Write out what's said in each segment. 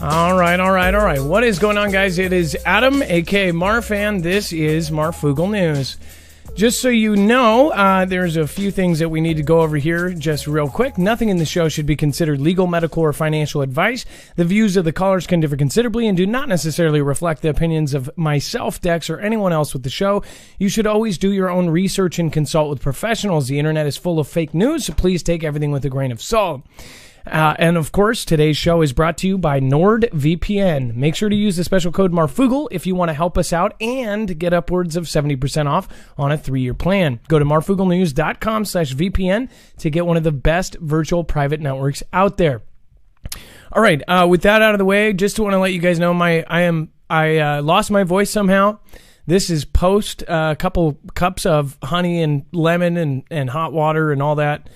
All right. What is going on, guys? It is Adam, a.k.a. Marf, and this is Marfoogle News. Just so you know, there's a few things that we need to go over here just real quick. Nothing in the show should be considered legal, medical, or financial advice. The views of the callers can differ considerably and do not necessarily reflect the opinions of myself, Dex, or anyone else with the show. You should always do your own research and consult with professionals. The internet is full of fake news, so please take everything with a grain of salt. And of course, today's show is brought to you by NordVPN. Make sure to use the special code Marfoogle if you want to help us out and get upwards of 70% off on a 3-year plan. Go to marfooglenews.com/VPN to get one of the best virtual private networks out there. All right, with that out of the way, just want to let you guys know I lost my voice somehow. This is post a couple cups of honey and lemon and hot water and all that.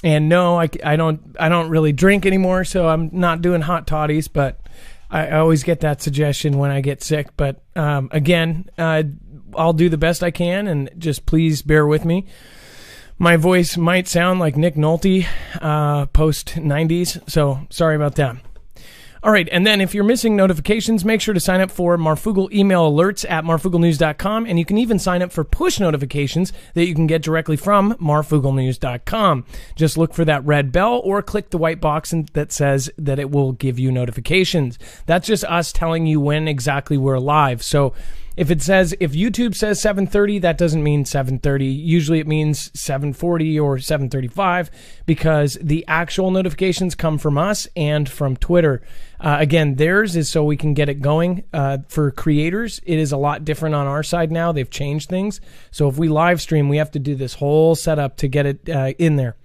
And no, I don't really drink anymore, so I'm not doing hot toddies, but I always get that suggestion when I get sick. But again, I'll do the best I can, and just please bear with me. My voice might sound like Nick Nolte post-90s, so sorry about that. All right, and then if you're missing notifications, make sure to sign up for Marfoogle email alerts at marfooglenews.com, and you can even sign up for push notifications that you can get directly from marfooglenews.com. Just look for that red bell or click the white box that says that it will give you notifications. That's just us telling you when exactly we're live. So if YouTube says 7:30, that doesn't mean 7:30. Usually it means 7:40 or 7:35 because the actual notifications come from us and from Twitter. Again, theirs is so we can get it going. For creators, it is a lot different on our side now. They've changed things. So if we live stream, we have to do this whole setup to get it in there.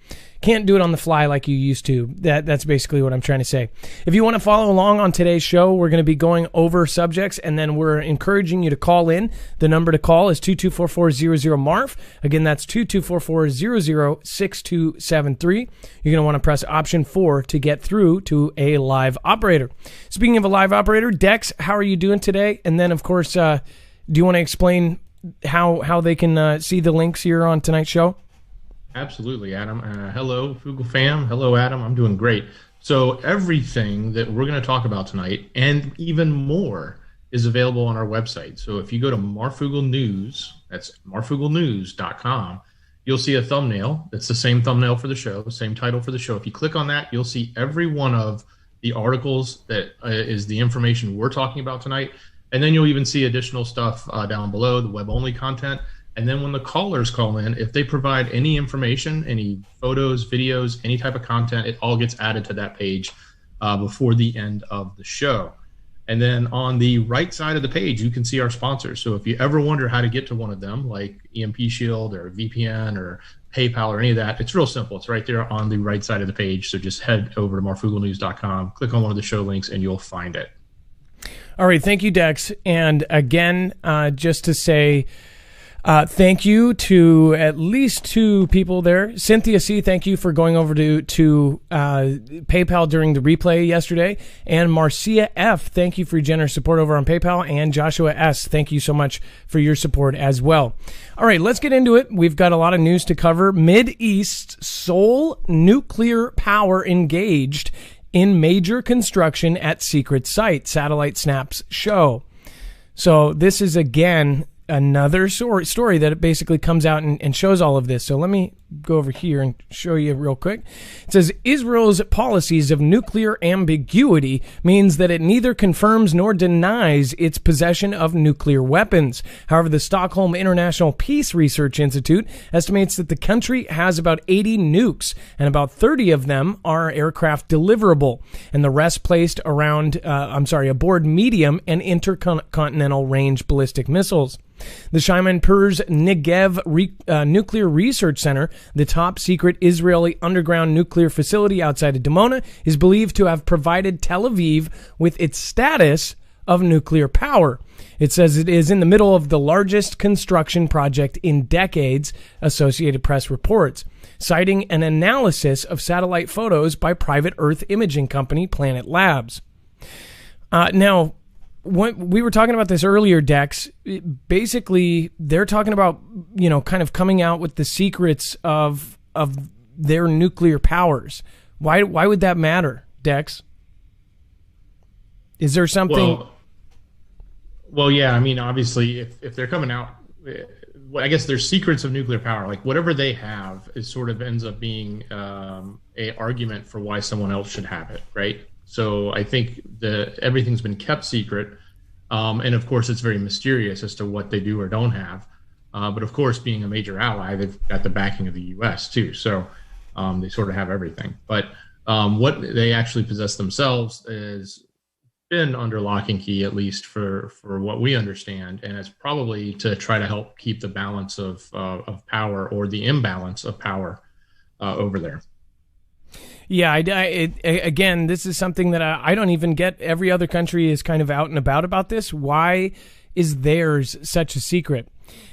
Can't do it on the fly like you used to. That's basically what I'm trying to say. If you want to follow along on today's show, we're going to be going over subjects, and then we're encouraging you to call in. The number to call is 224-400-MARF. Again, that's 224-400-6273. You're going to want to press option 4 to get through to a live operator. Speaking of a live operator, Dex, how are you doing today? And then, of course, do you want to explain how they can see the links here on tonight's show? Absolutely, Adam. Hello, Foogle fam. Hello, Adam. I'm doing great. So everything that we're going to talk about tonight and even more is available on our website. So if you go to Marfoogle News, that's marfooglenews.com, you'll see a thumbnail. That's the same thumbnail for the show, the same title for the show. If you click on that, you'll see every one of the articles that is the information we're talking about tonight. And then you'll even see additional stuff down below, the web-only content. And then when the callers call in, if they provide any information, any photos, videos, any type of content, it all gets added to that page before the end of the show. And then on the right side of the page, you can see our sponsors. So if you ever wonder how to get to one of them, like EMP Shield or VPN or PayPal or any of that, it's real simple. It's right there on the right side of the page. So just head over to marfooglenews.com, click on one of the show links, and you'll find it. All right. Thank you, Dex. And again, just to say, thank you to at least 2 people there. Cynthia C., thank you for going over to PayPal during the replay yesterday. And Marcia F., thank you for your generous support over on PayPal. And Joshua S., thank you so much for your support as well. All right, let's get into it. We've got a lot of news to cover. Mideast sole nuclear power engaged in major construction at secret site, Satellite Snaps show. So this is, again, another story that basically comes out and shows all of this. So let me go over here and show you real quick. It says Israel's policies of nuclear ambiguity means that it neither confirms nor denies its possession of nuclear weapons. However, the Stockholm International Peace Research Institute estimates that the country has about 80 nukes, and about 30 of them are aircraft deliverable, and the rest placed aboard medium and intercontinental range ballistic missiles. The Shimon Peres Negev Nuclear Research Center, the top secret Israeli underground nuclear facility outside of Dimona, is believed to have provided Tel Aviv with its status of nuclear power. It says it is in the middle of the largest construction project in decades, Associated Press reports, citing an analysis of satellite photos by private Earth imaging company Planet Labs. Now, we were talking about this earlier, Dex. Basically, they're talking about, kind of coming out with the secrets of their nuclear powers. Why would that matter, Dex? Is there something? Well, yeah. I mean, obviously, if they're coming out, I guess there's secrets of nuclear power. Like whatever they have, is sort of ends up being a argument for why someone else should have it, right? So I think everything's been kept secret, and of course, it's very mysterious as to what they do or don't have. But of course, being a major ally, they've got the backing of the U.S. too, so they sort of have everything. But what they actually possess themselves is been under lock and key, at least for what we understand, and it's probably to try to help keep the balance of power, or the imbalance of power, over there. Yeah, again, this is something that I don't even get. Every other country is kind of out and about this. Why is theirs such a secret?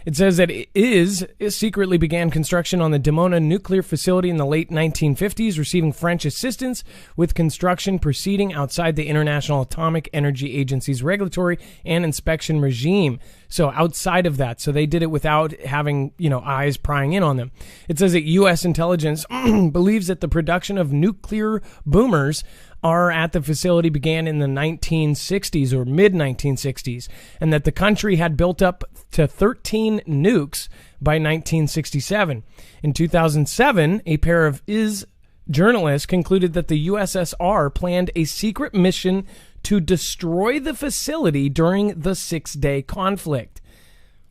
It says that it secretly began construction on the Dimona nuclear facility in the late 1950s, receiving French assistance with construction proceeding outside the International Atomic Energy Agency's regulatory and inspection regime. So outside of that, so they did it without having, eyes prying in on them. It says that U.S. intelligence believes that the production of nuclear boomers are at the facility began in the 1960s or mid-1960s, and that the country had built up to 13 nukes by 1967. In 2007, a pair of journalists concluded that the USSR planned a secret mission to destroy the facility during the 6-day conflict.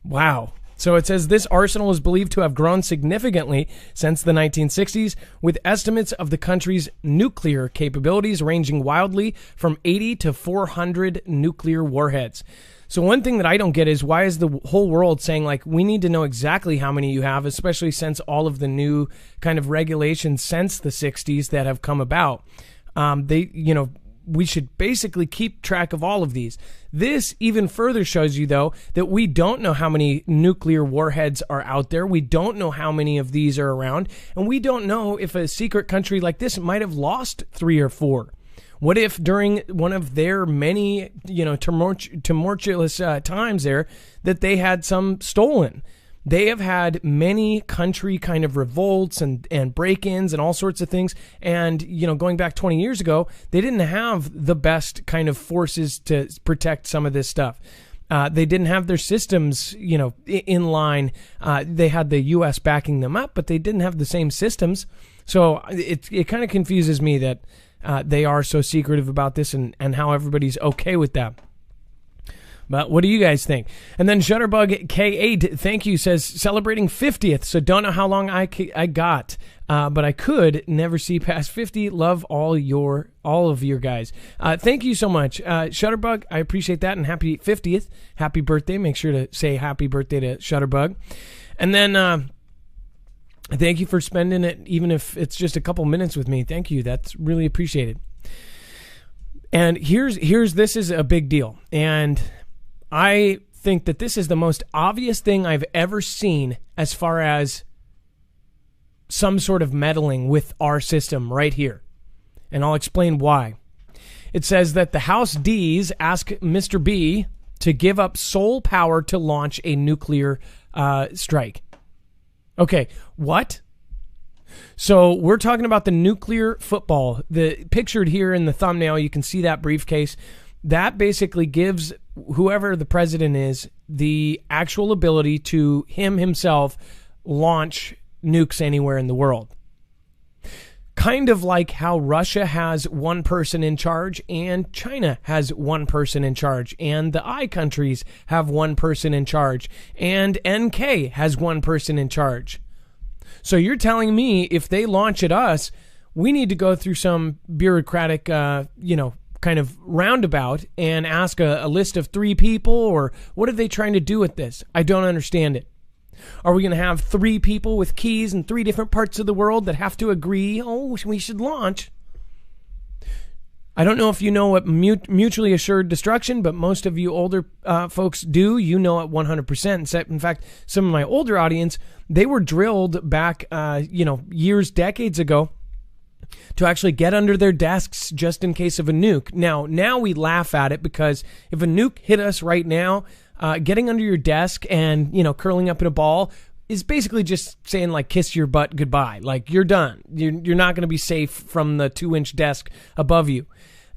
Wow. So it says this arsenal is believed to have grown significantly since the 1960s, with estimates of the country's nuclear capabilities ranging wildly from 80 to 400 nuclear warheads. So one thing that I don't get is, why is the whole world saying, like, we need to know exactly how many you have, especially since all of the new kind of regulations since the 60s that have come about. We should basically keep track of all of these. This even further shows you, though, that we don't know how many nuclear warheads are out there. We don't know how many of these are around. And we don't know if a secret country like this might have lost 3 or 4. What if during one of their many, tumultuous times there, that they had some stolen? They have had many country kind of revolts and break-ins and all sorts of things. And, going back 20 years ago, they didn't have the best kind of forces to protect some of this stuff. They didn't have their systems, in line. They had the U.S. backing them up, but they didn't have the same systems. So it kind of confuses me that they are so secretive about this and how everybody's okay with that. But what do you guys think? And then Shutterbug K8, thank you, says celebrating 50th. So don't know how long I got, but I could never see past 50. Love all of your guys. Thank you so much, Shutterbug. I appreciate that, and happy 50th, happy birthday. Make sure to say happy birthday to Shutterbug. And then thank you for spending it, even if it's just a couple minutes with me. Thank you. That's really appreciated. And this is a big deal, and I think that this is the most obvious thing I've ever seen as far as some sort of meddling with our system right here. And I'll explain why. It says that the House D's ask Mr. B to give up sole power to launch a nuclear strike. Okay, what? So we're talking about the nuclear football. Pictured here in the thumbnail, you can see that briefcase. That basically gives whoever the president is the actual ability to himself launch nukes anywhere in the world. Kind of like how Russia has one person in charge and China has one person in charge and the I countries have one person in charge and NK has one person in charge. So you're telling me if they launch at us, we need to go through some bureaucratic, kind of roundabout and ask a list of 3 people, or what are they trying to do with this? I don't understand it. Are we going to have 3 people with keys in 3 different parts of the world that have to agree, we should launch? I don't know if you know what mutually assured destruction, but most of you older folks do. You know it 100%. In fact, some of my older audience, they were drilled back, years, decades ago, to actually get under their desks just in case of a nuke. Now we laugh at it because if a nuke hit us right now, getting under your desk and, curling up in a ball is basically just saying, like, kiss your butt goodbye. Like, you're done. You're not going to be safe from the 2-inch desk above you.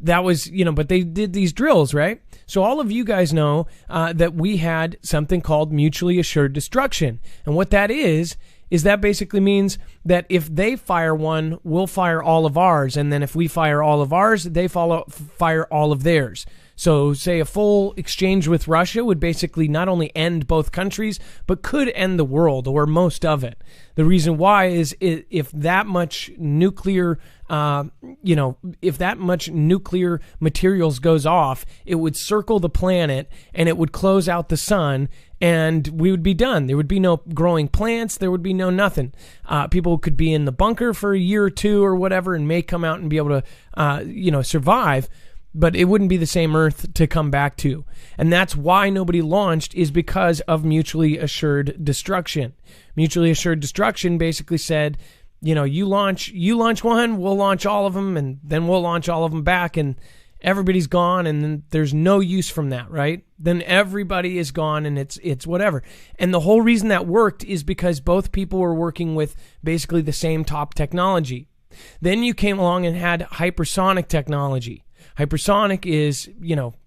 that was, but they did these drills, right? So all of you guys know that we had something called mutually assured destruction. And what that is that basically means that if they fire one, we'll fire all of ours. And then if we fire all of ours, they fire all of theirs. So say a full exchange with Russia would basically not only end both countries, but could end the world or most of it. The reason why is if that much nuclear, if that much nuclear materials goes off, it would circle the planet and it would close out the sun and we would be done. There would be no growing plants. There would be no nothing. People could be in the bunker for a year or two or whatever and may come out and be able to, survive. But it wouldn't be the same Earth to come back to. And that's why nobody launched, is because of mutually assured destruction. Mutually assured destruction basically said, you launch one, we'll launch all of them, and then we'll launch all of them back, and everybody's gone, and then there's no use from that, right? Then everybody is gone, and it's whatever. And the whole reason that worked is because both people were working with basically the same top technology. Then you came along and had hypersonic technology. Hypersonic is,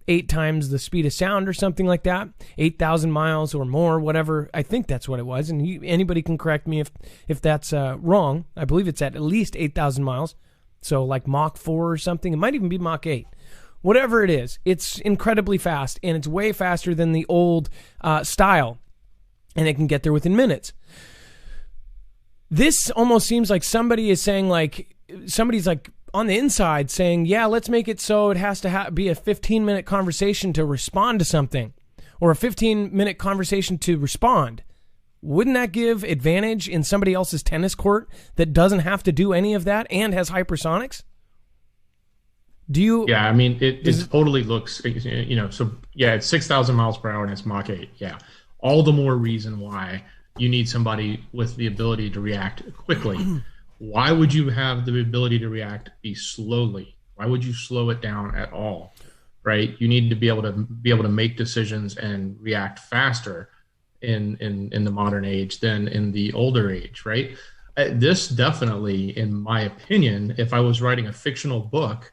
8 times the speed of sound or something like that, 8,000 miles or more, whatever. I think that's what it was. And anybody can correct me if that's wrong. I believe it's at least 8,000 miles. So like Mach 4 or something. It might even be Mach 8. Whatever it is, it's incredibly fast, and it's way faster than the old style. And it can get there within minutes. This almost seems like somebody's on the inside saying, yeah, let's make it so it has to be a 15-minute conversation to respond to something, or a 15-minute conversation to respond. Wouldn't that give advantage in somebody else's tennis court that doesn't have to do any of that and has hypersonics? Yeah, I mean, it totally looks, so yeah, it's 6,000 miles per hour and it's Mach 8. Yeah. All the more reason why you need somebody with the ability to react quickly. Why would you have the ability to react slowly? Why would you slow it down at all? Right? You need to be able to make decisions and react faster in the modern age than in the older age, right? This definitely, in my opinion, if I was writing a fictional book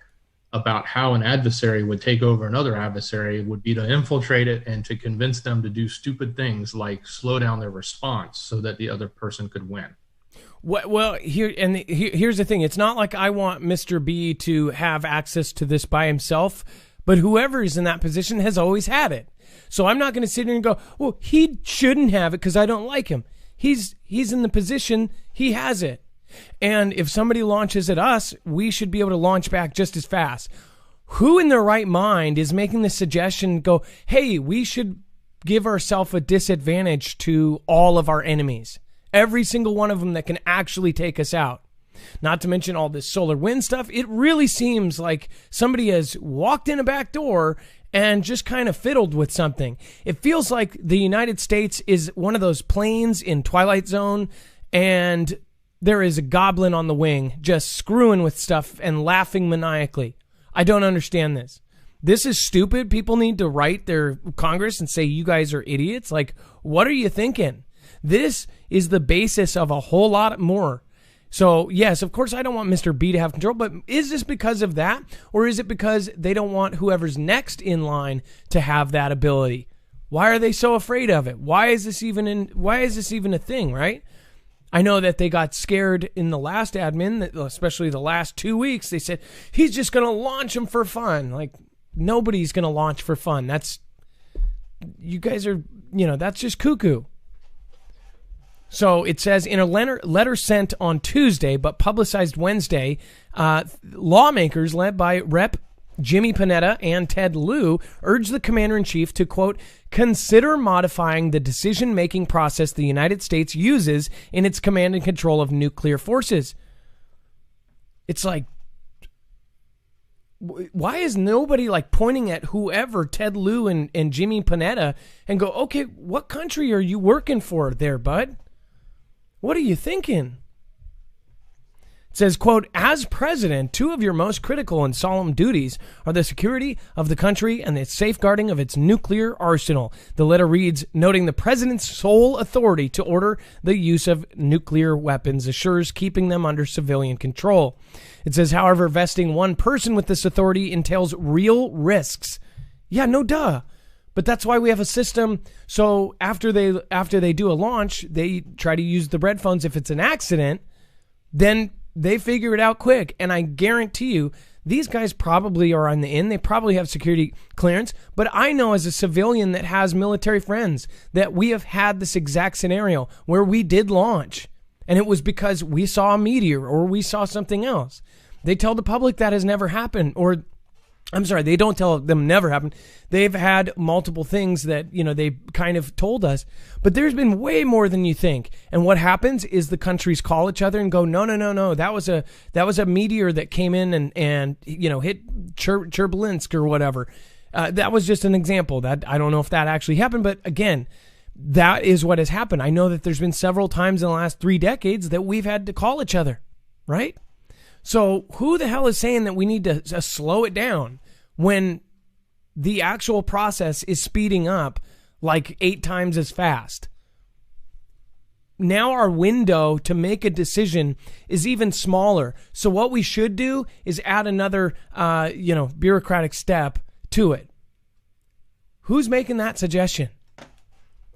about how an adversary would take over another adversary, would be to infiltrate it and to convince them to do stupid things like slow down their response so that the other person could win. Well, here's the thing. It's not like I want Mr. B to have access to this by himself, but whoever is in that position has always had it. So I'm not going to sit here and go, well, he shouldn't have it because I don't like him. He's in the position, he has it. And if somebody launches at us, we should be able to launch back just as fast. Who in their right mind is making the suggestion, go, hey, we should give ourselves a disadvantage to all of our enemies? Every single one of them that can actually take us out. Not to mention all this solar wind stuff. It really seems like somebody has walked in a back door and just kind of fiddled with something. It feels like the United States is one of those planes in Twilight Zone, and there is a goblin on the wing just screwing with stuff and laughing maniacally. I don't understand this. This is stupid. People need to write their Congress and say, you guys are idiots. Like, what are you thinking? This is the basis of a whole lot more. So, yes, of course, I don't want Mr. B to have control, but is this because of that? Or is it because they don't want whoever's next in line to have that ability? Why are they so afraid of it? Why is this even a thing, right? I know that they got scared in the last admin, especially the last 2 weeks. They said, he's just going to launch them for fun. Like, nobody's going to launch for fun. You guys are, that's just cuckoo. So it says in a letter sent on Tuesday but publicized Wednesday, lawmakers led by Rep. Jimmy Panetta and Ted Lieu urged the commander-in-chief to, quote, consider modifying the decision-making process the United States uses in its command and control of nuclear forces. It's like, why is nobody like pointing at whoever, Ted Lieu and Jimmy Panetta, and go, okay, what country are you working for there, bud? What are you thinking? It says, quote, as president, two of your most critical and solemn duties are the security of the country and the safeguarding of its nuclear arsenal. The letter reads, noting the president's sole authority to order the use of nuclear weapons assures keeping them under civilian control. It says, however, vesting one person with this authority entails real risks. Yeah, no duh. But that's why we have a system. So after they do a launch, they try to use the red phones. If it's an accident, then they figure it out quick. And I guarantee you, these guys probably are on the in. They probably have security clearance. But I know as a civilian that has military friends that we have had this exact scenario where we did launch. And it was because we saw a meteor or we saw something else. They tell the public that has never happened. Or, I'm sorry, they don't tell them never happened. They've had multiple things that, they kind of told us. But there's been way more than you think. And what happens is the countries call each other and go, no. That was a meteor that came in and hit Chernobylsk or whatever. That was just an example. That I don't know if that actually happened. But again, that is what has happened. I know that there's been several times in the last 3 decades that we've had to call each other, right? So who the hell is saying that we need to slow it down when the actual process is speeding up like 8 times as fast? Now our window to make a decision is even smaller. So what we should do is add another, bureaucratic step to it. Who's making that suggestion?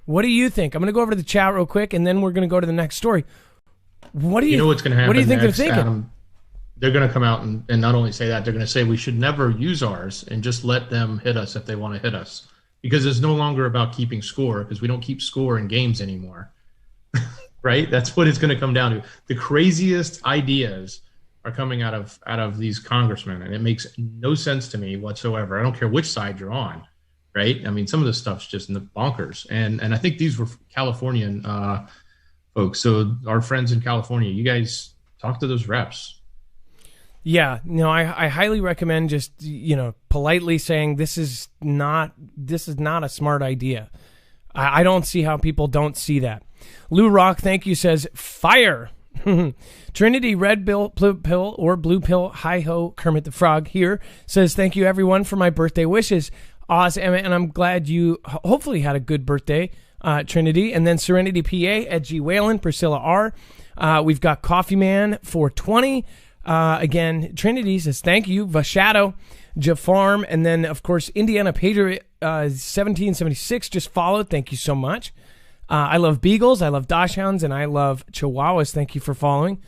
What do you think? I'm going to go over to the chat real quick, and then we're going to go to the next story. What do you know what's going to happen? What do you think next, they're thinking? Adam? They're going to come out and not only say that, they're going to say we should never use ours and just let them hit us if they want to hit us. Because it's no longer about keeping score, because we don't keep score in games anymore. Right? That's what it's going to come down to. The craziest ideas are coming out of these congressmen, and it makes no sense to me whatsoever. I don't care which side you're on, right? I mean, some of this stuff's just bonkers. And I think these were Californian folks. So our friends in California, you guys talk to those reps. Yeah, I highly recommend just, politely saying this is not a smart idea. I don't see how people don't see that. Lou Rock, thank you, says, fire. Trinity Red Pill or Blue Pill, hi-ho, Kermit the Frog here, says, thank you, everyone, for my birthday wishes. Awesome, and I'm glad you hopefully had a good birthday, Trinity. And then Serenity PA, Ed G. Whalen, Priscilla R. We've got Coffee Man 420. Again, Trinity says, thank you. Vashadow, Jafarm, and then, of course, Indiana Patriot 1776 just followed. Thank you so much. I love Beagles, I love Dachshunds, and I love Chihuahuas. Thank you for following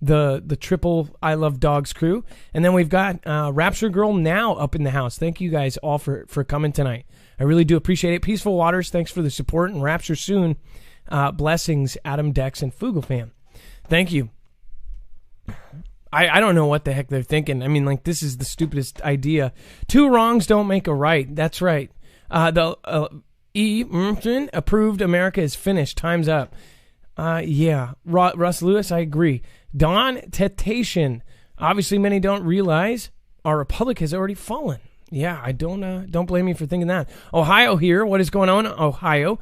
the triple I love dogs crew. And then we've got Rapture Girl now up in the house. Thank you guys all for coming tonight. I really do appreciate it. Peaceful Waters, thanks for the support, and Rapture soon. Blessings, Adam, Dex, and Fugle Fam. Thank you. I don't know what the heck they're thinking. I mean, this is the stupidest idea. 2 wrongs don't make a right. That's right. Approved. America is finished. Time's up. Yeah. Russ Lewis, I agree. Don Tetation. Obviously, many don't realize our republic has already fallen. Yeah, I don't blame you for thinking that. Ohio here. What is going on, Ohio?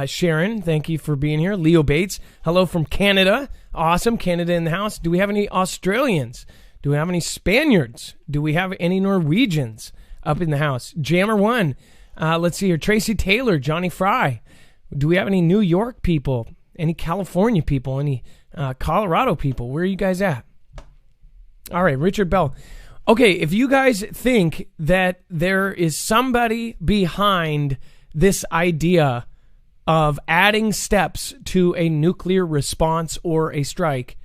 Sharon, thank you for being here. Leo Bates, hello from Canada. Awesome, Canada in the house. Do we have any Australians? Do we have any Spaniards? Do we have any Norwegians up in the house? Jammer 1. Let's see here. Tracy Taylor, Johnny Fry. Do we have any New York people? Any California people? Any Colorado people? Where are you guys at? All right, Richard Bell. Okay, if you guys think that there is somebody behind this idea of adding steps to a nuclear response or a strike,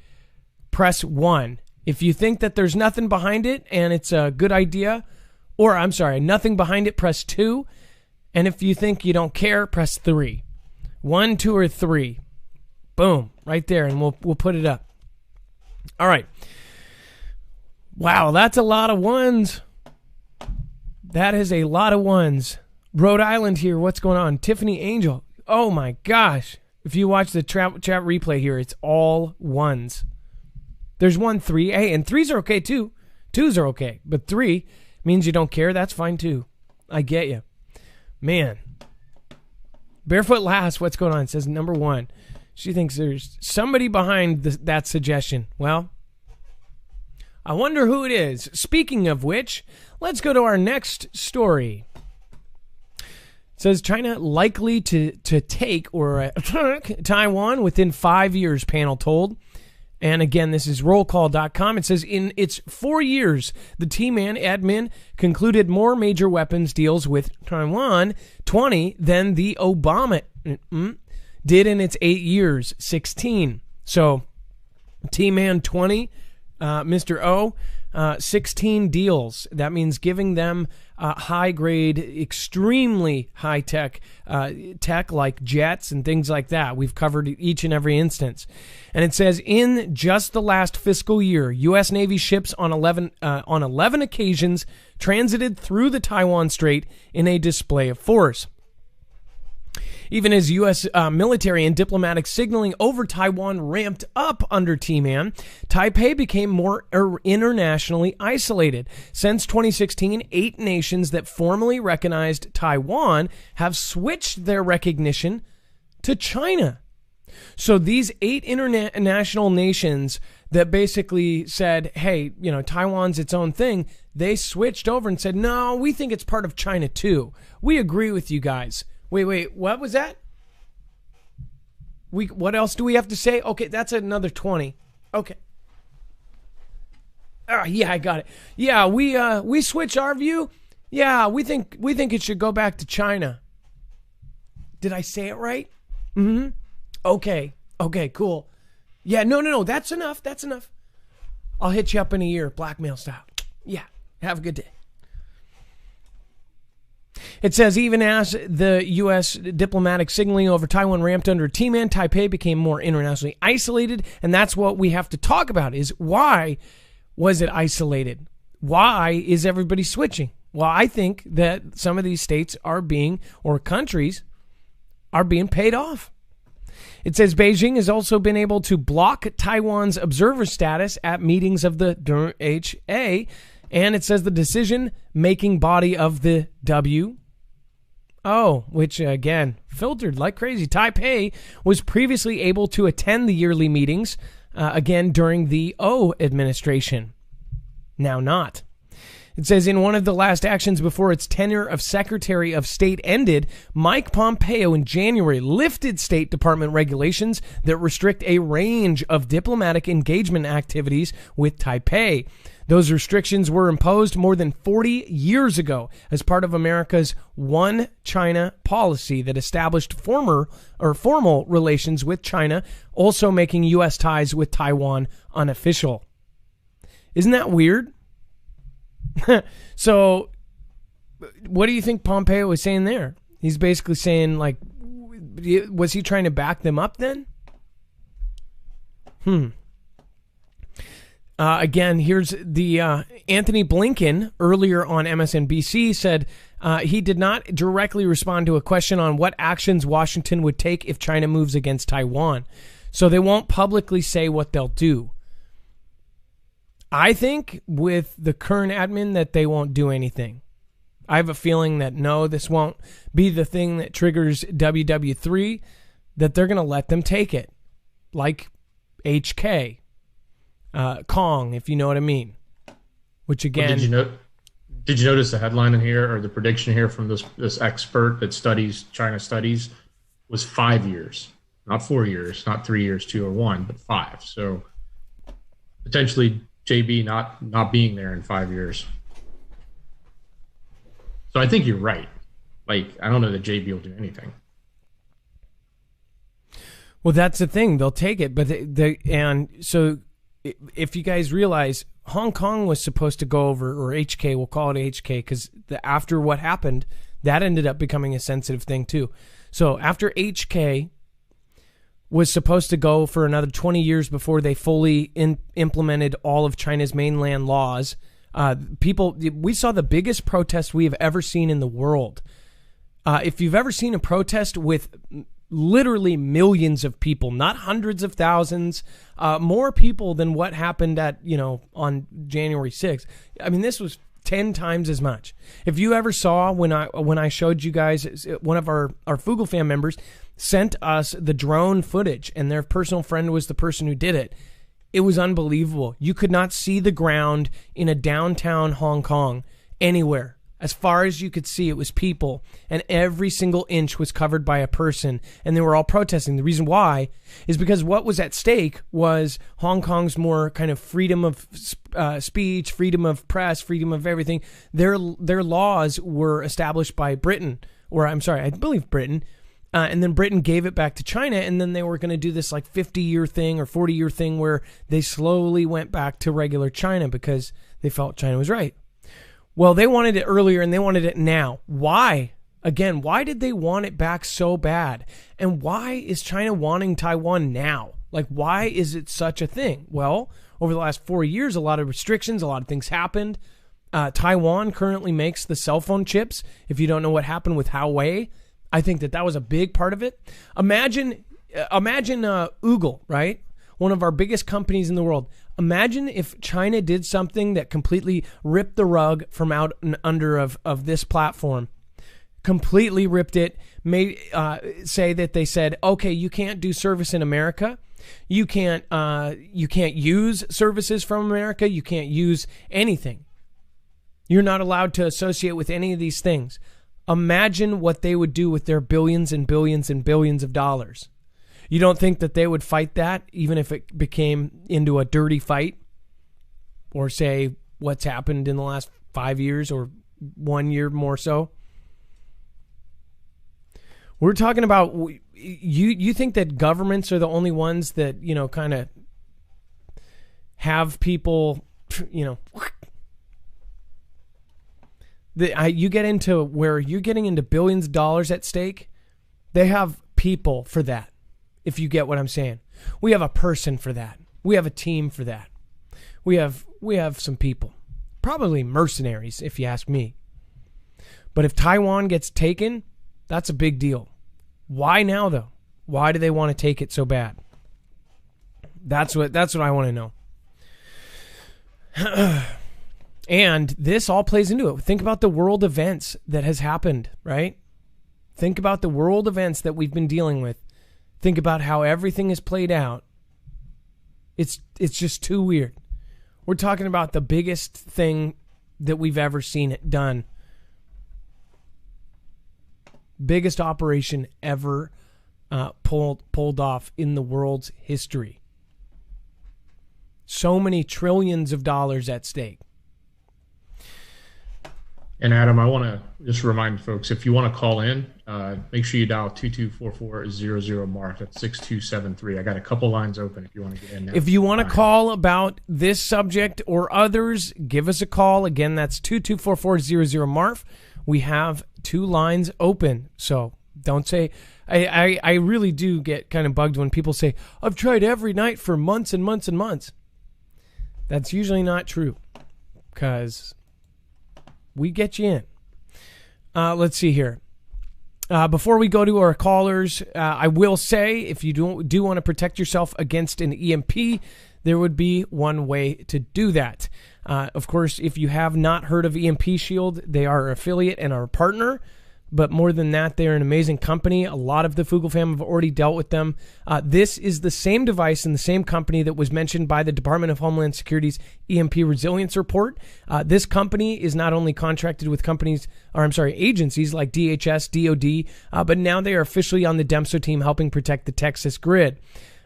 press 1. If you think that there's nothing behind it and it's a good idea, or I'm sorry, nothing behind it, press 2. And if you think you don't care, press 3. 1, 2, or 3. Boom, right there, and we'll put it up. All right. Wow, that's a lot of ones. That is a lot of ones. Rhode Island here, what's going on? Tiffany Angel. Oh my gosh. If you watch the chat replay here, it's all ones. There's 1, 3. Hey, and 3s are okay too. 2s are okay. But 3 means you don't care. That's fine too. I get you. Man. Barefoot Lass, what's going on? Says number 1. She thinks there's somebody behind that suggestion. Well, I wonder who it is. Speaking of which, let's go to our next story. It says China likely to take or attack Taiwan within 5 years, panel told. And again, this is rollcall.com. It says in its 4 years, the T-Man admin concluded more major weapons deals with Taiwan, 20, than the Obama did in its 8 years, 16. So T-Man 20, Mr. O, 16 deals. That means giving them high-grade, extremely high-tech tech like jets and things like that. We've covered each and every instance. And it says, in just the last fiscal year, U.S. Navy ships on 11 occasions transited through the Taiwan Strait in a display of force. Even as U.S. military and diplomatic signaling over Taiwan ramped up under T-Man, Taipei became more internationally isolated. Since 2016, 8 nations that formally recognized Taiwan have switched their recognition to China. So these 8 international nations that basically said, hey, Taiwan's its own thing, they switched over and said, no, we think it's part of China too. We agree with you guys. Wait, what was that? What else do we have to say? Okay, that's another 20. Okay. Yeah, I got it. Yeah, we switch our view. Yeah, we think it should go back to China. Did I say it right? Mm-hmm. Okay, cool. Yeah, no, that's enough. I'll hit you up in a year, blackmail style. Yeah, have a good day. It says, even as the U.S. diplomatic signaling over Taiwan ramped under T-Man, Taipei became more internationally isolated, and that's what we have to talk about, is why was it isolated? Why is everybody switching? Well, I think that some of these states or countries are being paid off. It says Beijing has also been able to block Taiwan's observer status at meetings of the DRHA, and it says the decision-making body of the which again, filtered like crazy. Taipei was previously able to attend the yearly meetings, again during the O administration. Now not. It says in one of the last actions before its tenure of Secretary of State ended, Mike Pompeo in January lifted State Department regulations that restrict a range of diplomatic engagement activities with Taipei. Those restrictions were imposed more than 40 years ago as part of America's One China policy that established formal relations with China, also making U.S. ties with Taiwan unofficial. Isn't that weird? So, what do you think Pompeo was saying there? He's basically saying, like, was he trying to back them up then? Again, here's the Anthony Blinken earlier on MSNBC said he did not directly respond to a question on what actions Washington would take if China moves against Taiwan. So they won't publicly say what they'll do. I think with the current admin that they won't do anything. I have a feeling that no, this won't be the thing that triggers WW3, that they're going to let them take it. Like HK. Kong, if you know what I mean. Which again... Well, did you notice the headline in here, or the prediction here from this expert that studies China studies, was 5 years. Not 4 years, not 3 years, 2 or 1, but 5. So potentially JB not being there in 5 years. So I think you're right. Like, I don't know that JB will do anything. Well, that's the thing. They'll take it, but and so if you guys realize, Hong Kong was supposed to go over, or HK, we'll call it HK, because after what happened, that ended up becoming a sensitive thing too. So after HK was supposed to go for another 20 years before they fully implemented all of China's mainland laws, we saw the biggest protest we have ever seen in the world. If you've ever seen a protest with literally millions of people, not hundreds of thousands, more people than what happened on January 6th. I mean, this was 10 times as much. If you ever saw when I showed you guys, one of our Fugel fan members sent us the drone footage, and their personal friend was the person who did it. It was unbelievable. You could not see the ground in a downtown Hong Kong anywhere. As far as you could see, it was people, and every single inch was covered by a person, and they were all protesting. The reason why is because what was at stake was Hong Kong's more kind of freedom of speech, freedom of press, freedom of everything. Their laws were established by Britain, or I'm sorry, I believe Britain, and then Britain gave it back to China, and then they were going to do this like 50-year thing or 40-year thing where they slowly went back to regular China because they felt China was right. Well, they wanted it earlier and they wanted it now. Why? Again, why did they want it back so bad? And why is China wanting Taiwan now? Like, why is it such a thing? Well, over the last 4 years, a lot of restrictions, a lot of things happened. Taiwan currently makes the cell phone chips. If you don't know what happened with Huawei, I think that was a big part of it. Imagine Google, right? One of our biggest companies in the world. Imagine if China did something that completely ripped the rug from out and under of this platform. Completely ripped it. Say that they said, okay, you can't do service in America. You can't use services from America. You can't use anything. You're not allowed to associate with any of these things. Imagine what they would do with their billions and billions and billions of dollars. You don't think that they would fight that, even if it became into a dirty fight? Or say what's happened in the last 5 years or 1 year more so? We're talking about, you think that governments are the only ones that, kind of have people, you get into where you're getting into billions of dollars at stake. They have people for that. If you get what I'm saying. We have a person for that. We have a team for that. We have some people. Probably mercenaries, if you ask me. But if Taiwan gets taken, that's a big deal. Why now, though? Why do they want to take it so bad? That's what I want to know. And this all plays into it. Think about the world events that has happened, right? Think about the world events that we've been dealing with. Think about how everything is played out. It's just too weird. We're talking about the biggest thing that we've ever seen it done. Biggest operation ever pulled off in the world's history. So many trillions of dollars at stake. And Adam, I want to just remind folks, if you want to call in, make sure you dial 224400 Mark. That's 6273. I got a couple lines open if you want to get in now. If you want to call about this subject or others, give us a call. Again, that's 224400 Mark. We have 2 lines open. So don't say, I really do get kind of bugged when people say, I've tried every night for months and months and months. That's usually not true, because we get you in. Let's see here. Before we go to our callers, I will say, if you do want to protect yourself against an EMP, there would be one way to do that. Of course, if you have not heard of EMP Shield, they are an affiliate and our partner. But more than that, they're an amazing company. A lot of the Fugel fam have already dealt with them. This is the same device and the same company that was mentioned by the Department of Homeland Security's EMP Resilience Report. This company is not only contracted with agencies like DHS, DOD, but now they are officially on the DEMSO team helping protect the Texas grid.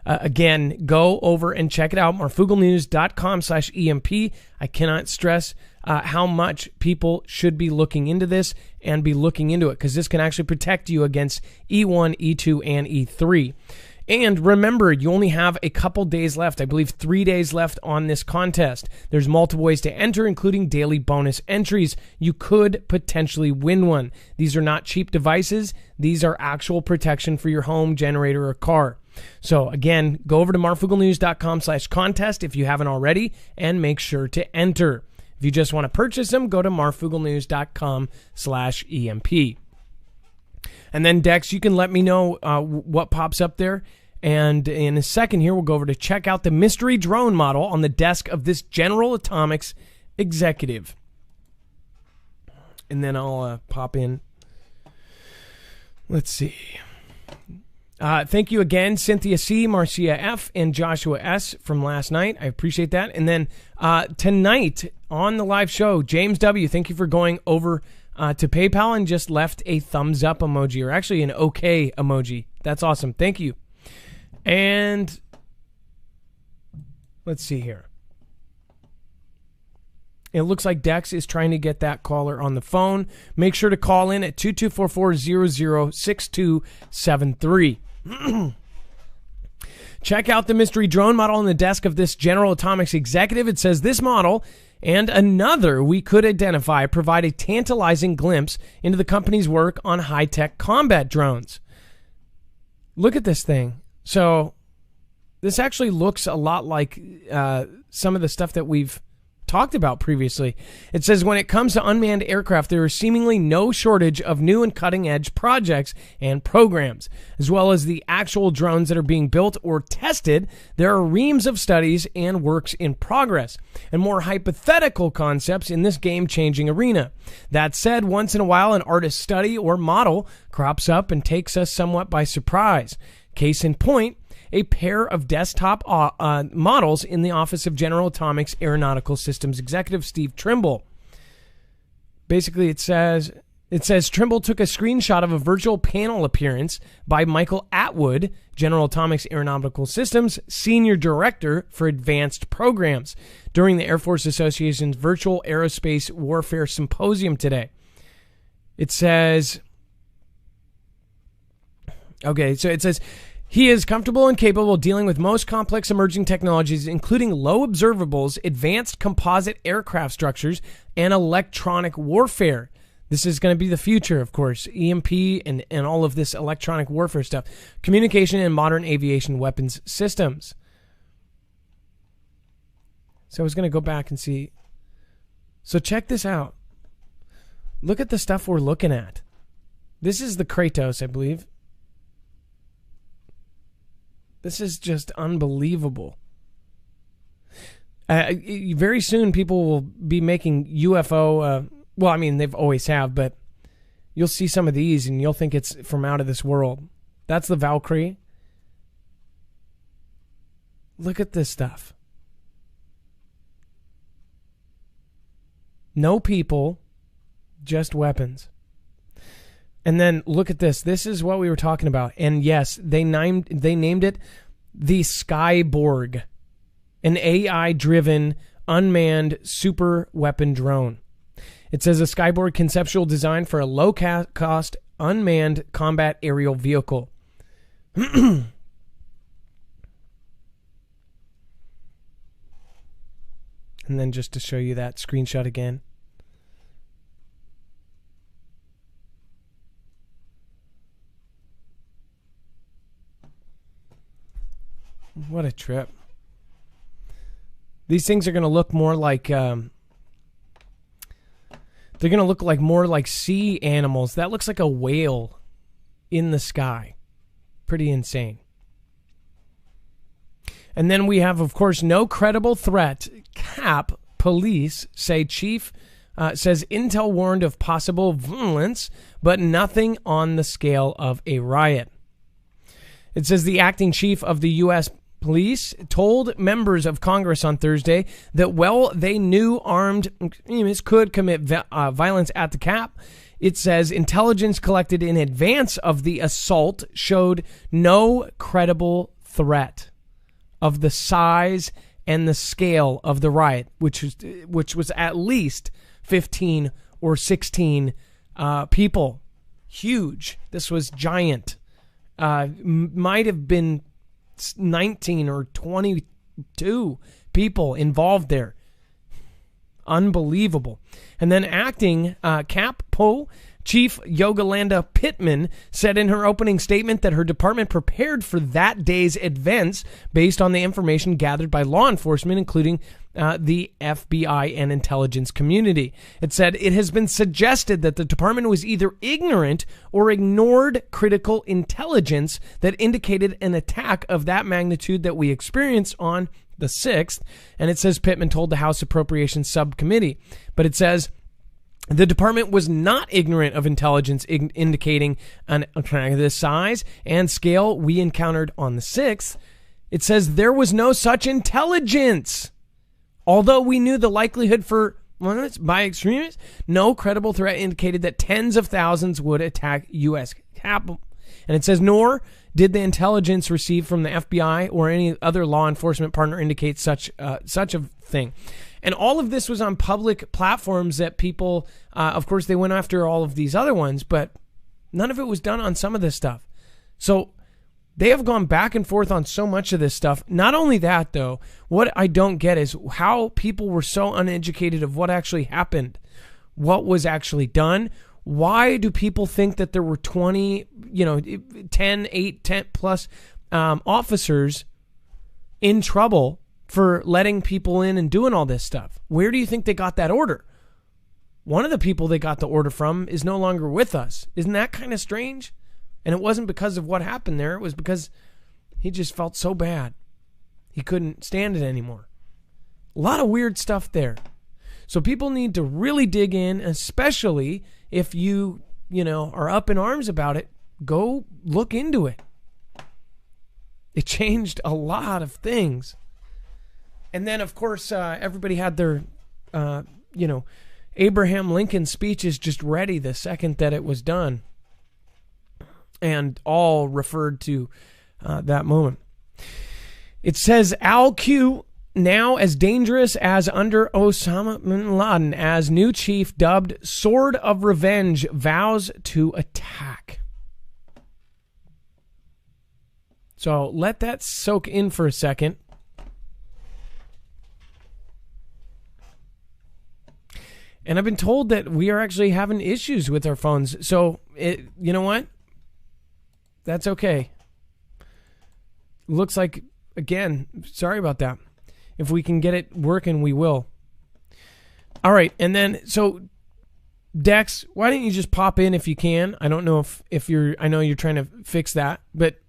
Again, go over and check it out, marfugelnews.com/EMP. I cannot stress how much people should be looking into this and be looking into it, because this can actually protect you against E1, E2, and E3. And remember, you only have a couple days left. I believe 3 days left on this contest. There's multiple ways to enter, including daily bonus entries. You could potentially win one. These are not cheap devices. These are actual protection for your home, generator, or car. So again, go over to marfugelnews.com/contest if you haven't already, and make sure to enter. If you just want to purchase them, go to marfugelnews.com/EMP. And then, Dex, you can let me know what pops up there. And in a second here, we'll go over to check out the mystery drone model on the desk of this General Atomics executive. And then I'll pop in. Let's see. Thank you again, Cynthia C., Marcia F., and Joshua S. from last night. I appreciate that. And then tonight on the live show, James W., thank you for going over to PayPal and just left a thumbs up emoji, or actually an okay emoji. That's awesome. Thank you. And let's see here. It looks like Dex is trying to get that caller on the phone. Make sure to call in at 2244-006273. Check out the mystery drone model on the desk of this General Atomics executive. It says this model and another we could identify provide a tantalizing glimpse into the company's work on high-tech combat drones. Look at this thing. So this actually looks a lot like some of the stuff that we've talked about previously. It says when it comes to unmanned aircraft, there is seemingly no shortage of new and cutting-edge projects and programs. As well as the actual drones that are being built or tested, there are reams of studies and works in progress, and more hypothetical concepts in this game-changing arena. That said, once in a while, an artist's study or model crops up and takes us somewhat by surprise. Case in point, a pair of desktop models in the office of General Atomics Aeronautical Systems Executive Steve Trimble. Basically, it says Trimble took a screenshot of a virtual panel appearance by Michael Atwood, General Atomics Aeronautical Systems Senior Director for Advanced Programs, during the Air Force Association's Virtual Aerospace Warfare Symposium today. It says, he is comfortable and capable of dealing with most complex emerging technologies, including low observables, advanced composite aircraft structures, and electronic warfare. This is going to be the future, of course. EMP and all of this electronic warfare stuff. Communication and modern aviation weapons systems. So I was going to go back and see. So check this out. Look at the stuff we're looking at. This is the Kratos, I believe. This is just unbelievable. Very soon, people will be making UFO. Well, I mean, they've always have, but you'll see some of these and you'll think it's from out of this world. That's the Valkyrie. Look at this stuff. No people, just weapons. And then look at this. This is what we were talking about. And yes, they named it the Skyborg, an AI-driven unmanned super weapon drone. It says a Skyborg conceptual design for a low-cost unmanned combat aerial vehicle. And then just to show you that screenshot again. What a trip. These things are going to look more like they're going to look like more like sea animals. That looks like a whale in the sky. Pretty insane. And then we have, of course, no credible threat. CAP police say says Intel warned of possible violence, but nothing on the scale of a riot. It says the acting chief of the U.S. Police told members of Congress on Thursday that while they knew armed extremists could commit violence at the CAP, it says intelligence collected in advance of the assault showed no credible threat of the size and the scale of the riot, which was at least 15 or 16 people. Huge. This was giant. Might have been 19 or 22 people involved there. Unbelievable. And then acting CAPPO Chief Yogalanda Pittman said in her opening statement that her department prepared for that day's events based on the information gathered by law enforcement, including the FBI and intelligence community. It said it has been suggested that the department was either ignorant or ignored critical intelligence that indicated an attack of that magnitude that we experienced on the 6th. And it says Pittman told the House Appropriations Subcommittee. But it says The department was not ignorant of intelligence indicating an the size and scale we encountered on the 6th. It says there was no such intelligence. Although we knew the likelihood for violence by extremists, no credible threat indicated that tens of thousands would attack U.S. Capitol. And it says, nor did the intelligence received from the FBI or any other law enforcement partner indicate such a thing. And all of this was on public platforms that people, of course, they went after all of these other ones, but none of it was done on some of this stuff. So they have gone back and forth on so much of this stuff. Not only that, though, what I don't get is how people were so uneducated of what actually happened, what was actually done. Why do people think that there were 10 plus officers in trouble for letting people in and doing all this stuff? Where do you think they got that order? One of the people they got the order from is no longer with us. Isn't that kind of strange? And it wasn't because of what happened there. It was because he just felt so bad. He couldn't stand it anymore. A lot of weird stuff there. So people need to really dig in, especially if you are up in arms about it. Go look into it. It changed a lot of things. And then, of course, everybody had their, Abraham Lincoln speeches just ready the second that it was done. And all referred to that moment. It says Al-Q, now as dangerous as under Osama bin Laden, as new chief dubbed Sword of Revenge, vows to attack. So let that soak in for a second. And I've been told that we are actually having issues with our phones. So, you know what? That's okay. Looks like, again, sorry about that. If we can get it working, we will. All right, and then, so, Dex, why don't you just pop in if you can? I don't know if you're, I know you're trying to fix that, but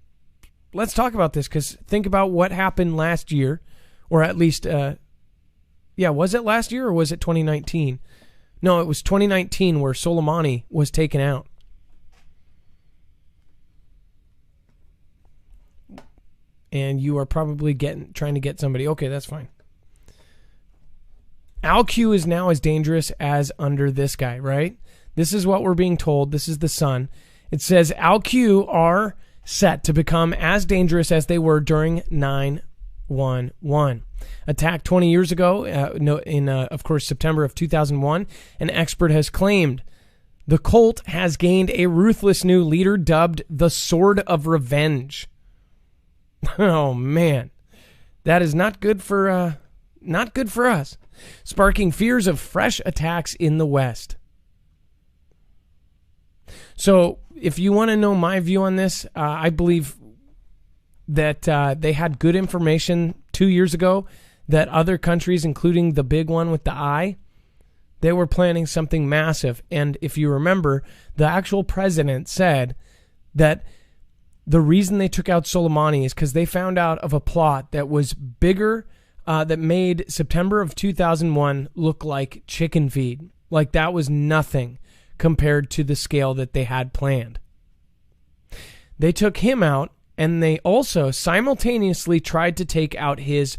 let's talk about this, because think about what happened last year, or at least, was it last year or was it 2019? No, it was 2019 where Soleimani was taken out. And you are probably trying to get somebody. Okay, that's fine. Al-Q is now as dangerous as under this guy, right? This is what we're being told. This is the Sun. It says Al-Q are set to become as dangerous as they were during 9/11. Attacked 20 years ago, of course, September of 2001, an expert has claimed the cult has gained a ruthless new leader dubbed the Sword of Revenge. Oh man, that is not good for us. Sparking fears of fresh attacks in the West. So, if you want to know my view on this, I believe that they had good information 2 years ago that other countries, including the big one with the eye, they were planning something massive. And if you remember, the actual president said that the reason they took out Soleimani is because they found out of a plot that was bigger, that made September of 2001 look like chicken feed. Like that was nothing compared to the scale that they had planned. They took him out, and they also simultaneously tried to take out his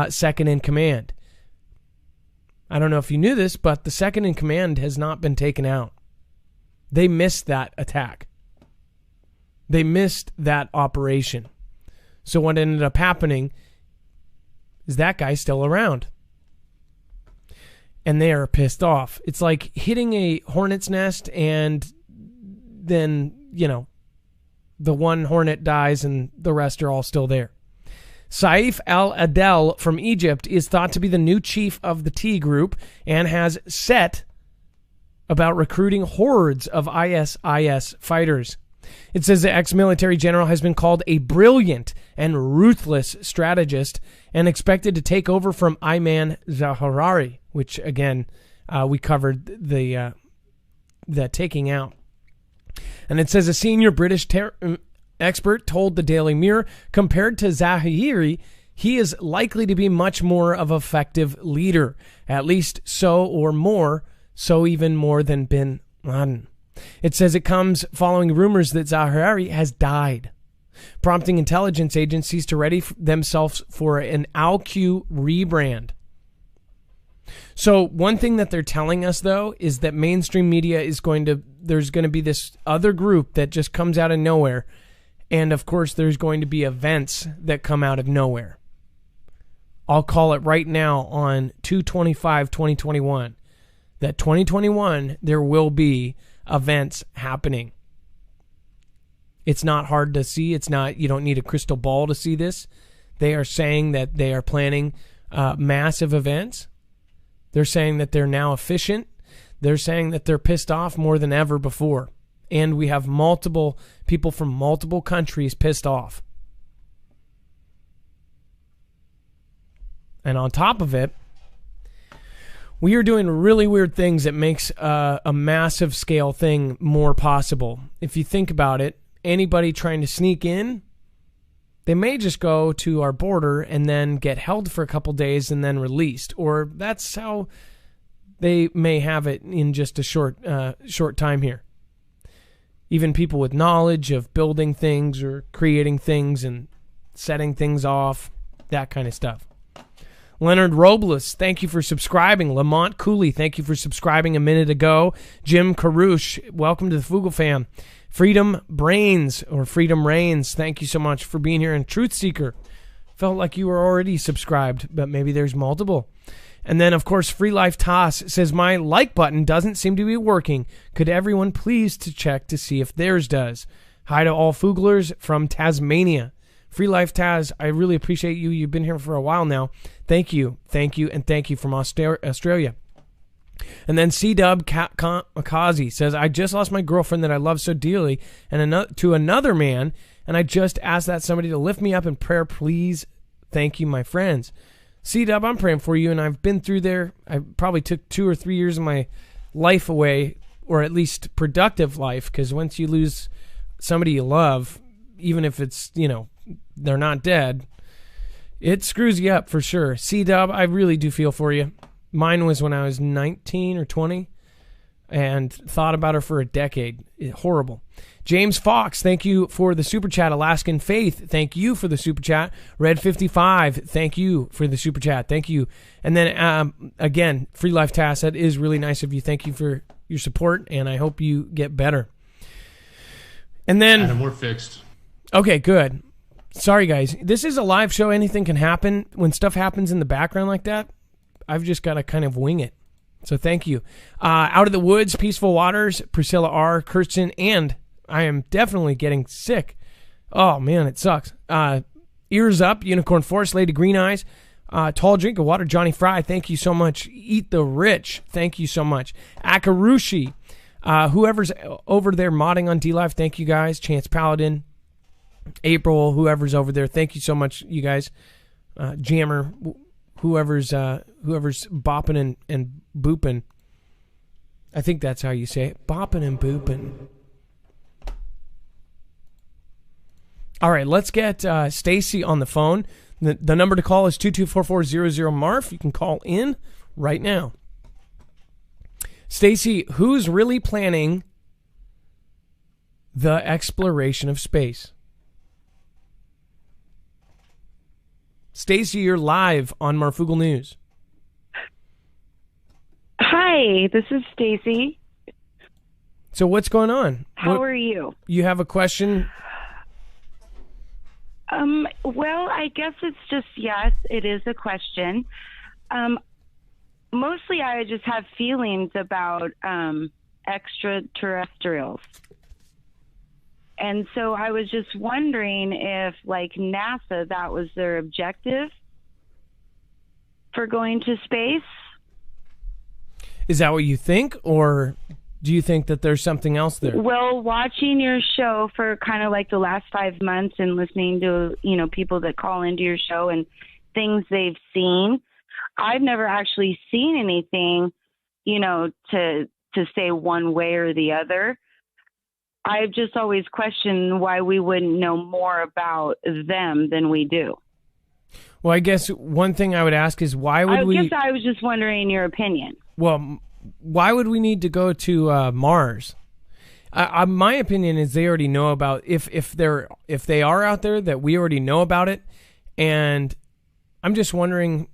second in command. I don't know if you knew this, but the second in command has not been taken out. They missed that attack. They missed that operation. So what ended up happening is that guy's still around. And they are pissed off. It's like hitting a hornet's nest and then, the one hornet dies and the rest are all still there. Saif al-Adel from Egypt is thought to be the new chief of the T group and has set about recruiting hordes of ISIS fighters. It says the ex-military general has been called a brilliant and ruthless strategist and expected to take over from Ayman Zawahiri, which, again, we covered the taking out. And it says a senior British expert told the Daily Mirror, compared to Zawahiri, he is likely to be much more of an effective leader, at least so or more So even more than bin Laden. It says it comes following rumors that Zaharie has died, prompting intelligence agencies to ready themselves for an Al-Q rebrand. So one thing that they're telling us, though, is that mainstream media there's going to be this other group that just comes out of nowhere. And, of course, there's going to be events that come out of nowhere. I'll call it right now on 2/25/2021 that 2021 there will be events happening. It's not hard to see. You don't need a crystal ball to see this. They are saying that they are planning massive events. They're saying that they're now efficient. They're saying that they're pissed off more than ever before. And we have multiple people from multiple countries pissed off. And on top of it, we are doing really weird things that makes a massive scale thing more possible. If you think about it, anybody trying to sneak in, they may just go to our border and then get held for a couple days and then released. Or that's how they may have it in just a short time here. Even people with knowledge of building things or creating things and setting things off, that kind of stuff. Leonard Robles, thank you for subscribing. Lamont Cooley, thank you for subscribing a minute ago. Jim Karush, welcome to the Fugel fam. Freedom Brains, or Freedom Reigns, thank you so much for being here. And Truth Seeker, felt like you were already subscribed, but maybe there's multiple. And then, of course, Free Life Toss says, my like button doesn't seem to be working. Could everyone please to check to see if theirs does? Hi to all Fuglers from Tasmania. Free Life Taz, I really appreciate you. You've been here for a while now. Thank you, and thank you from Australia. And then C-Dub Akazi says, I just lost my girlfriend that I love so dearly to another man, and I just asked that somebody to lift me up in prayer, please. Thank you, my friends. C-Dub, I'm praying for you, and I've been through there. I probably took 2 or 3 years of my life away, or at least productive life, because once you lose somebody you love, even if it's, they're not dead, it screws you up for sure. C-Dub, I really do feel for you. Mine was when I was 19 or 20 and thought about her for a decade. Horrible. James Fox, thank you for the super chat. Alaskan Faith, thank you for the super chat. Red 55, thank you for the super chat. Thank you. And then again, Free Life Task, that is really nice of you. Thank you for your support, and I hope you get better. And then Adam, we're fixed. Okay, good. Sorry, guys. This is a live show. Anything can happen. When stuff happens in the background like that, I've just got to kind of wing it. So thank you. Out of the Woods, Peaceful Waters, Priscilla R., Kirsten, and I am definitely getting sick. Oh, man, it sucks. Ears Up, Unicorn Force, Lady Green Eyes, Tall Drink of Water, Johnny Fry, thank you so much. Eat the Rich, thank you so much. Akarushi, whoever's over there modding on DLive, thank you guys. Chance Paladin, April, whoever's over there, thank you so much, you guys. Jammer, whoever's bopping and booping. I think that's how you say it. Bopping and booping. All right, let's get Stacy on the phone. The number to call is 224-400-MARF. You can call in right now. Stacy, who's really planning the exploration of space? Stacy, you're live on Marfoogle News. Hi, this is Stacy. So what's going on? How are you? You have a question? Well, I guess it's just, yes, it is a question. Mostly I just have feelings about extraterrestrials. And so I was just wondering if, like, NASA, that was their objective for going to space. Is that what you think, or do you think that there's something else there? Well, watching your show for kind of like the last 5 months and listening to, people that call into your show and things they've seen, I've never actually seen anything, to say one way or the other. I've just always questioned why we wouldn't know more about them than we do. Well, I guess one thing I would ask is why would we... I guess I was just wondering your opinion. Well, why would we need to go to Mars? My opinion is they already know about if they are out there, that we already know about it, and I'm just wondering.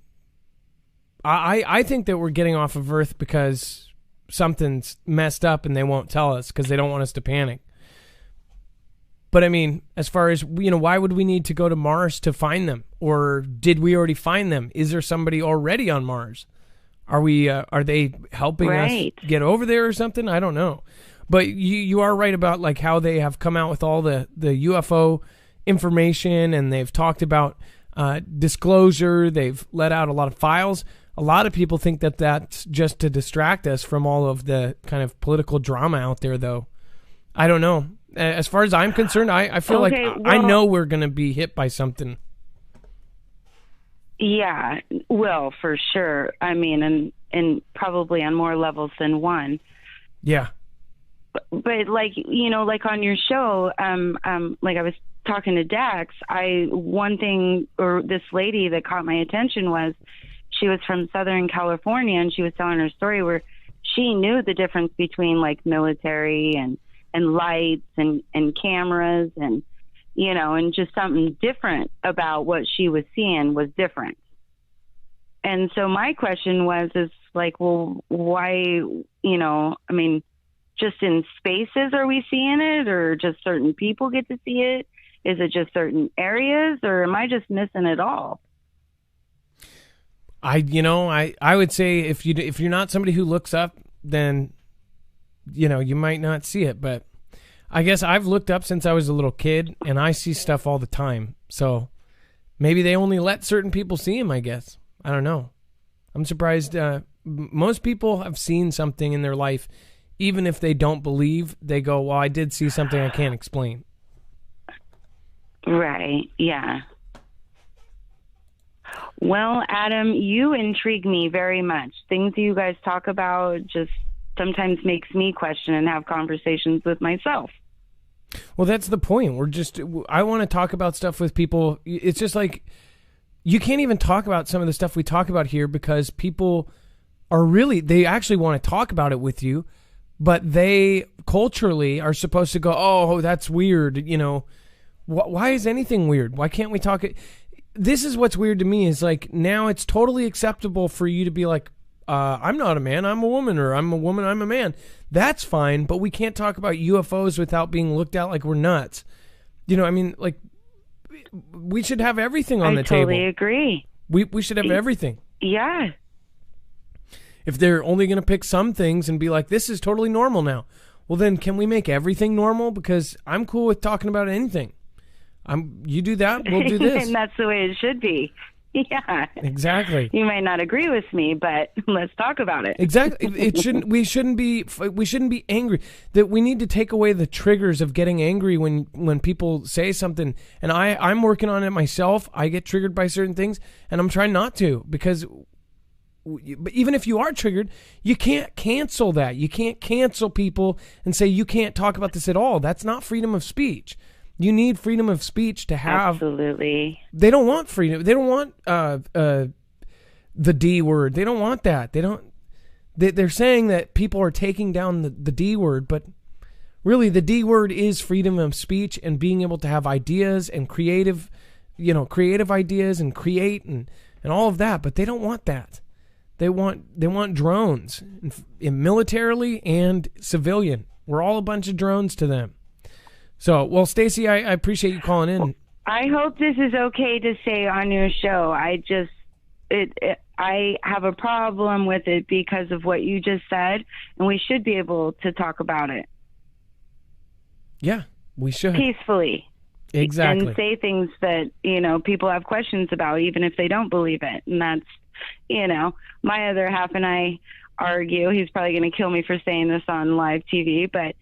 I think that we're getting off of Earth because something's messed up and they won't tell us because they don't want us to panic. But I mean, as far as, why would we need to go to Mars to find them? Or did we already find them? Is there somebody already on Mars? Are they helping us get over there or something? I don't know. But you are right about like how they have come out with all the UFO information, and they've talked about disclosure. They've let out a lot of files. A lot of people think that that's just to distract us from all of the kind of political drama out there, though. I don't know. As far as I'm concerned, I feel I know we're going to be hit by something. Yeah, well, for sure. I mean, and probably on more levels than one. Yeah. But like on your show, like I was talking to Dax, this lady that caught my attention was she was from Southern California, and she was telling her story where she knew the difference between like military and lights and cameras and and just something different about what she was seeing was different. And so my question is like, well, why, I mean, just in spaces are we seeing it, or just certain people get to see it? Is it just certain areas, or am I just missing it all? I would say if you're not somebody who looks up, then you might not see it. But I guess I've looked up since I was a little kid, and I see stuff all the time. So maybe they only let certain people see them, I guess. I don't know. I'm surprised. Most people have seen something in their life. Even if they don't believe, they go, well, I did see something I can't explain. Right, yeah. Well, Adam, you intrigue me very much. Things you guys talk about just sometimes makes me question and have conversations with myself. Well, that's the point. I want to talk about stuff with people. It's just like, you can't even talk about some of the stuff we talk about here because people they actually want to talk about it with you, but they culturally are supposed to go, oh, that's weird. Why is anything weird? Why can't we talk it? This is what's weird to me is like, now it's totally acceptable for you to be like, I'm not a man, I'm a woman, or I'm a woman, I'm a man. That's fine, but we can't talk about UFOs without being looked at like we're nuts. I mean, like, we should have everything on the table. I totally agree. We should have everything. Yeah. If they're only going to pick some things and be like, this is totally normal now, well, then can we make everything normal? Because I'm cool with talking about anything. You do that, we'll do this. And that's the way it should be. Yeah. Exactly. You might not agree with me, but let's talk about it. Exactly. We shouldn't be angry. That we need to take away the triggers of getting angry when people say something. And I'm working on it myself. I get triggered by certain things, and I'm trying not to, because even if you are triggered, you can't cancel that. You can't cancel people and say you can't talk about this at all. That's not freedom of speech. You need freedom of speech to have. Absolutely. They don't want freedom. They don't want the D word. They don't want that. They're saying that people are taking down the D word, but really the D word is freedom of speech and being able to have ideas and creative ideas and create and all of that. But they don't want that. They want drones, in militarily and civilian. We're all a bunch of drones to them. So, well, Stacey, I appreciate you calling in. I hope this is okay to say on your show. I have a problem with it because of what you just said, and we should be able to talk about it. Yeah, we should. Peacefully. Exactly. And say things that, people have questions about, even if they don't believe it. And that's, my other half and I argue. He's probably going to kill me for saying this on live TV, but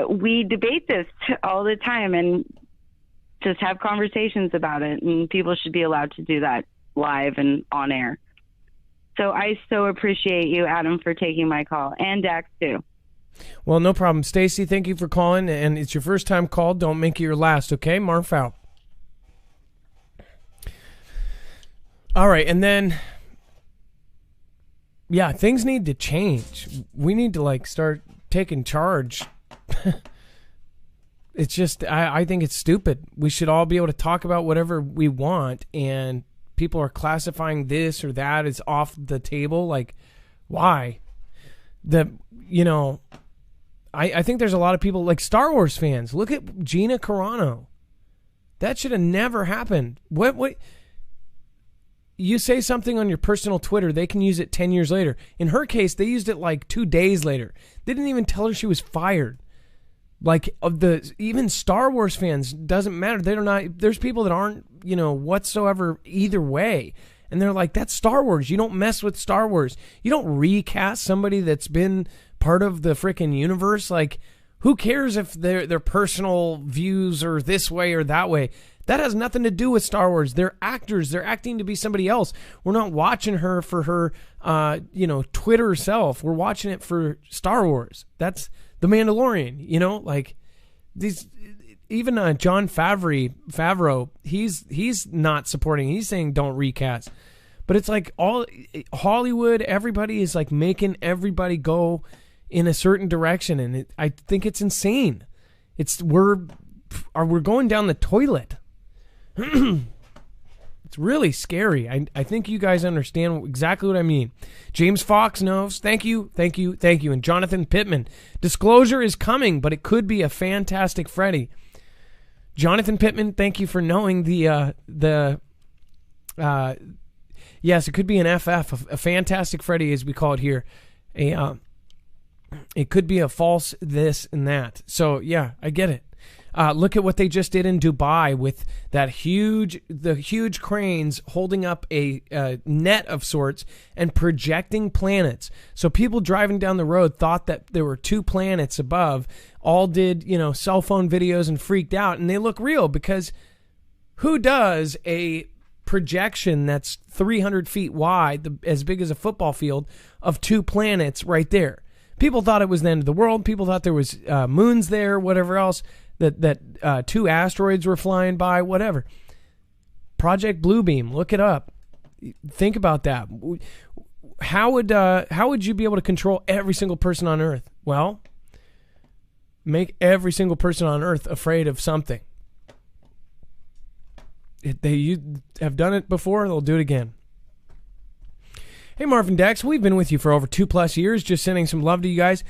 we debate this all the time and just have conversations about it, and people should be allowed to do that live and on air. So I so appreciate you, Adam, for taking my call, and Dax too. Well, no problem. Stacey, thank you for calling, and it's your first time call. Don't make it your last, okay? Marf out. All right, and then yeah, things need to change. We need to like start taking charge. It's just, I think it's stupid. We should all be able to talk about whatever we want, and people are classifying this or that as off the table. Like, why? I think there's a lot of people like Star Wars fans. Look at Gina Carano. That should have never happened. What? You say something on your personal Twitter, they can use it 10 years later. In her case, they used it like 2 days later. They didn't even tell her she was fired. Like, even Star Wars fans, doesn't matter. There's people that aren't, whatsoever either way. And they're like, that's Star Wars. You don't mess with Star Wars. You don't recast somebody that's been part of the freaking universe. Like, who cares if their personal views are this way or that way? That has nothing to do with Star Wars. They're actors. They're acting to be somebody else. We're not watching her for her, Twitter self. We're watching it for Star Wars. That's The Mandalorian, like these, even Jon Favreau, he's not supporting. He's saying don't recast. But it's like all Hollywood, everybody is like making everybody go in a certain direction, and I think it's insane. We're going down the toilet. It's really scary. I think you guys understand exactly what I mean. James Fox knows. Thank you. And Jonathan Pittman. Disclosure is coming, but it could be a Fantastic Freddy. Jonathan Pittman, thank you for knowing yes, it could be an FF, a Fantastic Freddy as we call it here. It could be a false this and that. So yeah, I get it. Look at what they just did in Dubai with the huge cranes holding up a net of sorts and projecting planets. So people driving down the road thought that there were 2 planets above, all did, cell phone videos and freaked out, and they look real because who does a projection that's 300 feet wide, as big as a football field, of 2 planets right there? People thought it was the end of the world. People thought there was moons there, whatever else. That 2 asteroids were flying by, whatever. Project Bluebeam, look it up. Think about that. How would you be able to control every single person on Earth? Well, make every single person on Earth afraid of something. They have done it before, they'll do it again. Hey, Marvin Dex, we've been with you for over 2+ years, just sending some love to you guys.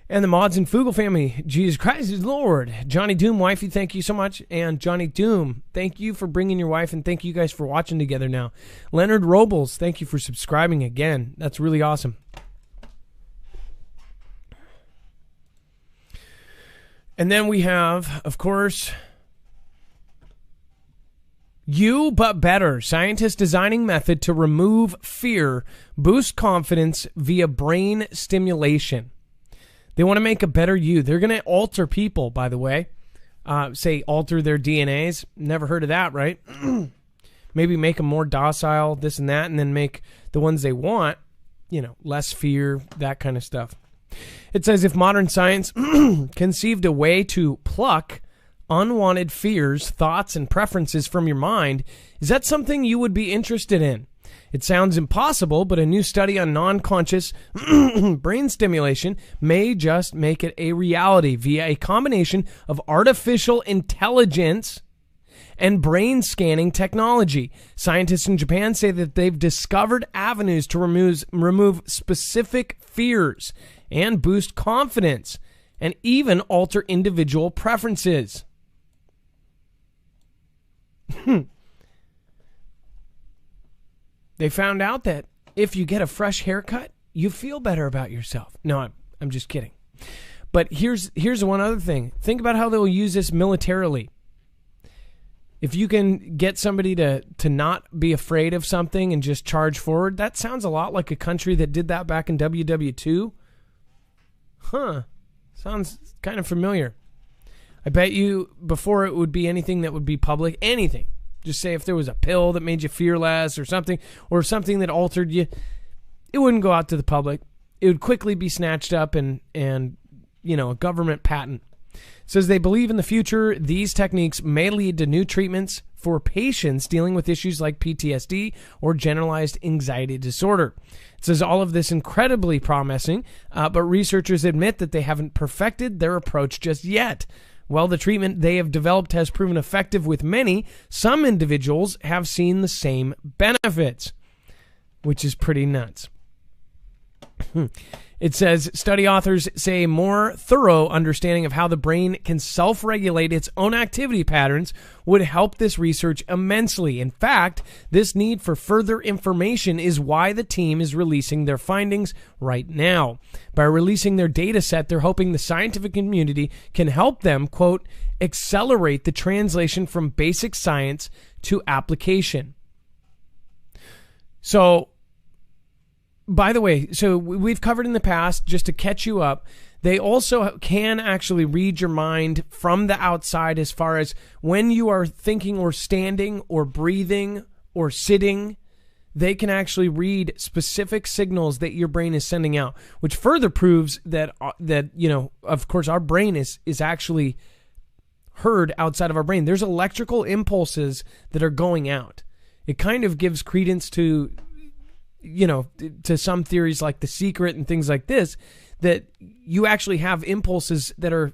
And the mods and Fugel family, Jesus Christ is Lord. Johnny Doom, wifey, thank you so much. And Johnny Doom, thank you for bringing your wife, and thank you guys for watching together now. Leonard Robles, thank you for subscribing again. That's really awesome. And then we have, of course, You But Better. Scientists designing method to remove fear, boost confidence via brain stimulation. They want to make a better you. They're going to alter people, by the way. Say alter their DNAs. Never heard of that, right? Maybe make them more docile, this and that, and then make the ones they want, less fear, that kind of stuff. It says if modern science conceived a way to pluck unwanted fears, thoughts, and preferences from your mind, is that something you would be interested in? It sounds impossible, but a new study on non-conscious brain stimulation may just make it a reality via a combination of artificial intelligence and brain scanning technology. Scientists in Japan say that they've discovered avenues to remove specific fears and boost confidence and even alter individual preferences. They found out that if you get a fresh haircut, you feel better about yourself. No, I'm just kidding. But here's one other thing. Think about how they'll use this militarily. If you can get somebody to not be afraid of something and just charge forward, that sounds a lot like a country that did that back in WW2. Huh. Sounds kind of familiar. I bet you before it would be anything that would be public, anything. Just say if there was a pill that made you fear less or something that altered you, it wouldn't go out to the public. It would quickly be snatched up and a government patent. It says they believe in the future these techniques may lead to new treatments for patients dealing with issues like PTSD or generalized anxiety disorder. It says all of this incredibly promising, but researchers admit that they haven't perfected their approach just yet. While the treatment they have developed has proven effective with many, some individuals have seen the same benefits, which is pretty nuts. It says study authors say a more thorough understanding of how the brain can self-regulate its own activity patterns would help this research immensely. In fact, this need for further information is why the team is releasing their findings right now. By releasing their data set, they're hoping the scientific community can help them, quote, accelerate the translation from basic science to application. So, by the way, so we've covered in the past, just to catch you up, they also can actually read your mind from the outside as far as when you are thinking or standing or breathing or sitting. They can actually read specific signals that your brain is sending out, which further proves that you know, of course, our brain is actually heard outside of our brain. There's electrical impulses that are going out. It kind of gives credence to, you know, to some theories like The Secret and things like this, that you actually have impulses that are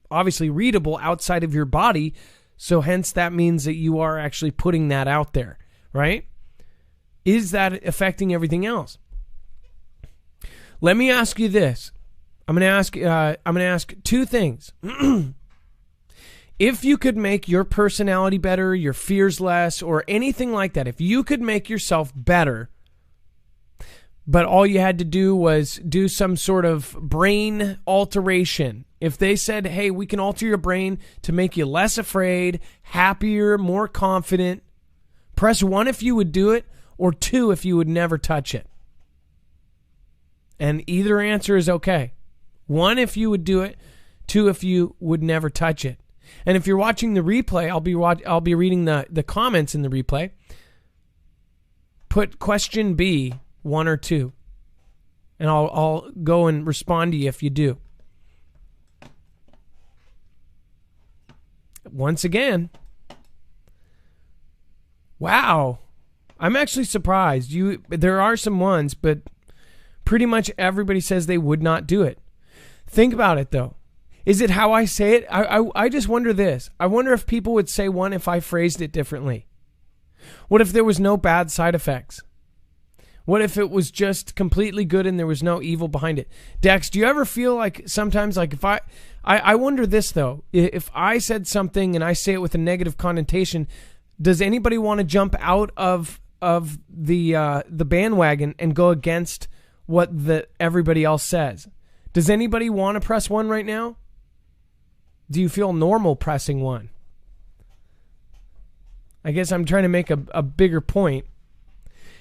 obviously readable outside of your body. So hence that means that you are actually putting that out there, right? Is that affecting everything else? Let me ask you this. I'm going to ask two things. If you could make your personality better, your fears less, or anything like that, if you could make yourself better, but all you had to do was do some sort of brain alteration. If they said, hey, we can alter your brain to make you less afraid, happier, more confident, press 1 if you would do it, or 2 if you would never touch it. And either answer is okay. 1 if you would do it, 2 if you would never touch it. And if you're watching the replay, I'll be reading the comments in the replay. Put question B, 1 or 2, and I'll go and respond to you if you do. Once again, wow, I'm actually surprised. There are some ones, but pretty much everybody says they would not do it. Think about it though. Is it how I say it? I just wonder this. I wonder if people would say 1 if I phrased it differently. What if there was no bad side effects? What if it was just completely good and there was no evil behind it? Dex, do you ever feel like sometimes, like if I wonder this though, if I said something and I say it with a negative connotation, does anybody want to jump out of the bandwagon and go against what everybody else says? Does anybody want to press 1 right now? Do you feel normal pressing 1? I guess I'm trying to make a bigger point.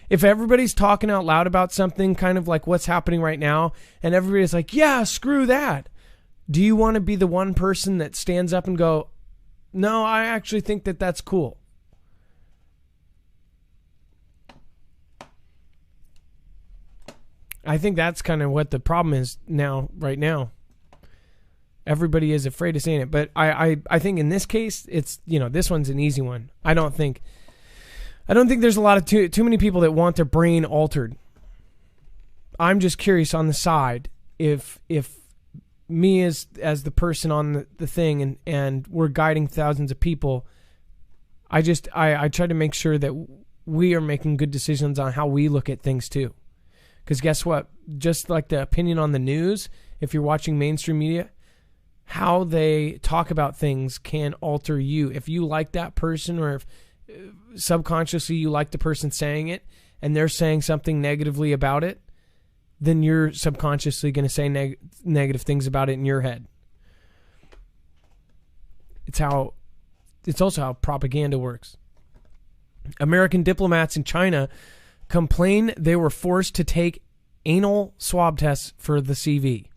If everybody's talking out loud about something, kind of like what's happening right now, and everybody's like, yeah, screw that. Do you want to be the one person that stands up and go, no, I actually think that that's cool? I think that's kind of what the problem is right now. Everybody is afraid of saying it. But I think in this case, it's, you know, this one's an easy one. I don't think there's a lot of too many people that want their brain altered. I'm just curious on the side if me as the person on the thing and we're guiding thousands of people, I try to make sure that we are making good decisions on how we look at things too. Because guess what? Just like the opinion on the news, if you're watching mainstream media, how they talk about things can alter you. If you like that person, or if subconsciously you like the person saying it and they're saying something negatively about it, then you're subconsciously going to say negative things about it in your head. It's also how propaganda works. American diplomats in China complain they were forced to take anal swab tests for the CV.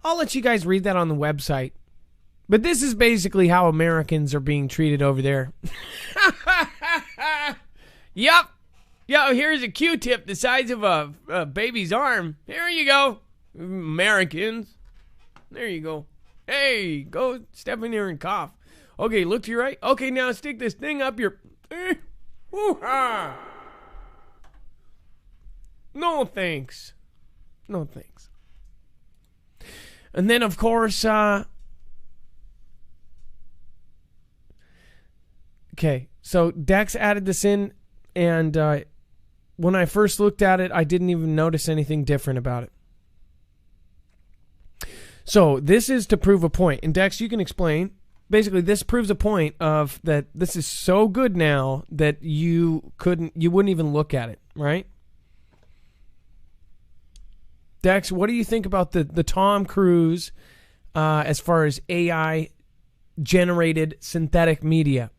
I'll let you guys read that on the website. But this is basically how Americans are being treated over there. Yup. Yo, here's a Q-tip the size of a baby's arm. Here you go, Americans. There you go. Hey, go step in here and cough. Okay, look to your right. Okay, now stick this thing up your... Woo-ha! No thanks. No thanks. And then, of course, okay, so Dex added this in, and when I first looked at it, I didn't even notice anything different about it. So this is to prove a point. And Dex, you can explain. Basically, this proves a point of that this is so good now that you wouldn't even look at it, right? Dex, what do you think about the Tom Cruise as far as AI generated synthetic media?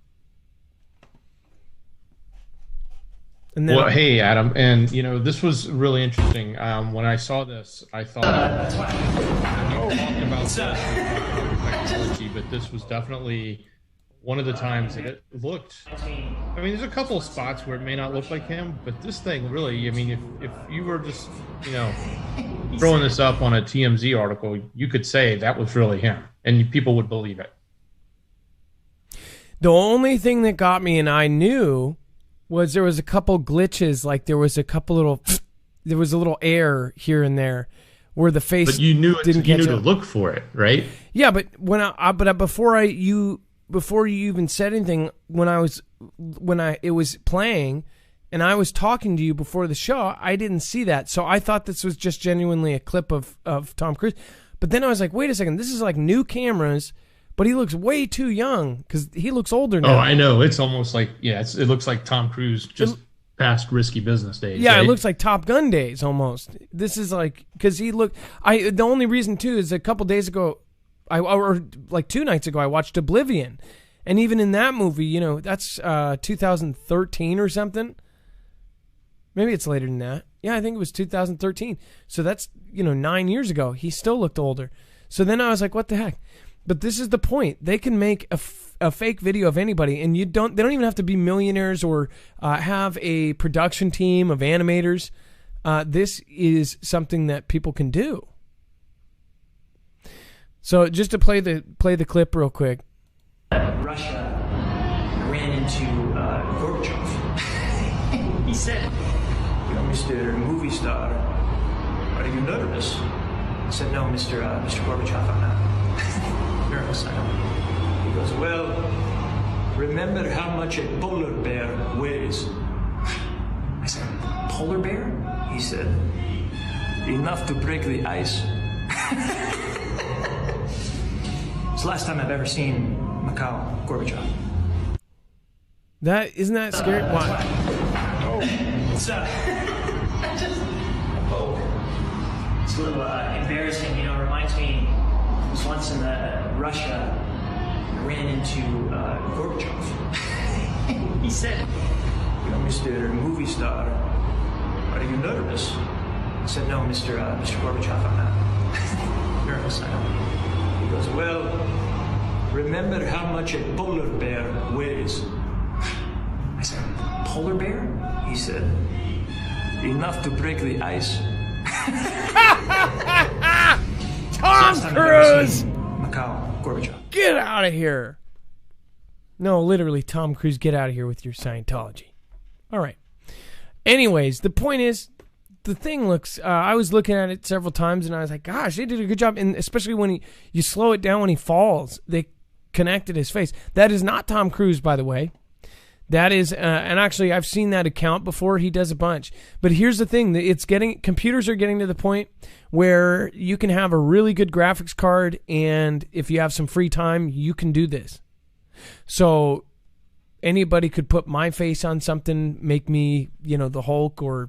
And then, well, hey, Adam, and this was really interesting. When I saw this, I thought talking about technology, but this was definitely one of the times that it looked. I mean, there's a couple of spots where it may not look like him, but this thing really. I mean, if you were just throwing this up on a TMZ article, you could say that was really him, and people would believe it. The only thing that got me, and I knew, was there was a couple glitches, like there was a little air here and there where the face. But you knew didn't you knew to look for it, right? Yeah, but before you even said anything, it was playing, and I was talking to you before the show, I didn't see that, so I thought this was just genuinely a clip of Tom Cruise. But then I was like, wait a second, this is like new cameras. But he looks way too young because he looks older now. Oh, I know. It's almost like, it looks like Tom Cruise just past Risky Business days. Yeah, right? It looks like Top Gun days almost. This is like, because the only reason too is a couple days ago, or like 2 nights ago, I watched Oblivion. And even in that movie, that's 2013 or something. Maybe it's later than that. Yeah, I think it was 2013. So that's, 9 years ago. He still looked older. So then I was like, what the heck? But this is the point. They can make a fake video of anybody, and they don't even have to be millionaires or have a production team of animators. This is something that people can do. So just to play the clip real quick. Russia ran into Gorbachev. He said, Mr. Movie Star, are you nervous? I said, no, Mr. Gorbachev, I'm not. Nervous, I know. He goes, well, remember how much a polar bear weighs? I said, polar bear? He said, enough to break the ice. It's the last time I've ever seen Mikhail Gorbachev. Isn't that scary? Why? Oh, it's it's a little embarrassing, it reminds me. Was once in Russia, ran into Gorbachev. He said, Mr. Movie Star, are you nervous? I said, no, Mr. Gorbachev, I'm not. Nervous, I know. He goes, well, remember how much a polar bear weighs? I said, polar bear? He said, enough to break the ice. Tom Cruise! Mikhail Gorbachev. Get out of here. No, literally, Tom Cruise, get out of here with your Scientology. All right. Anyways, the point is, the thing looks, I was looking at it several times, and I was like, gosh, they did a good job. And especially when you slow it down when he falls, they connected his face. That is not Tom Cruise, by the way. That is, and actually, I've seen that account before. He does a bunch. But here's the thing: computers are getting to the point where you can have a really good graphics card, and if you have some free time, you can do this. So, anybody could put my face on something, make me, the Hulk, or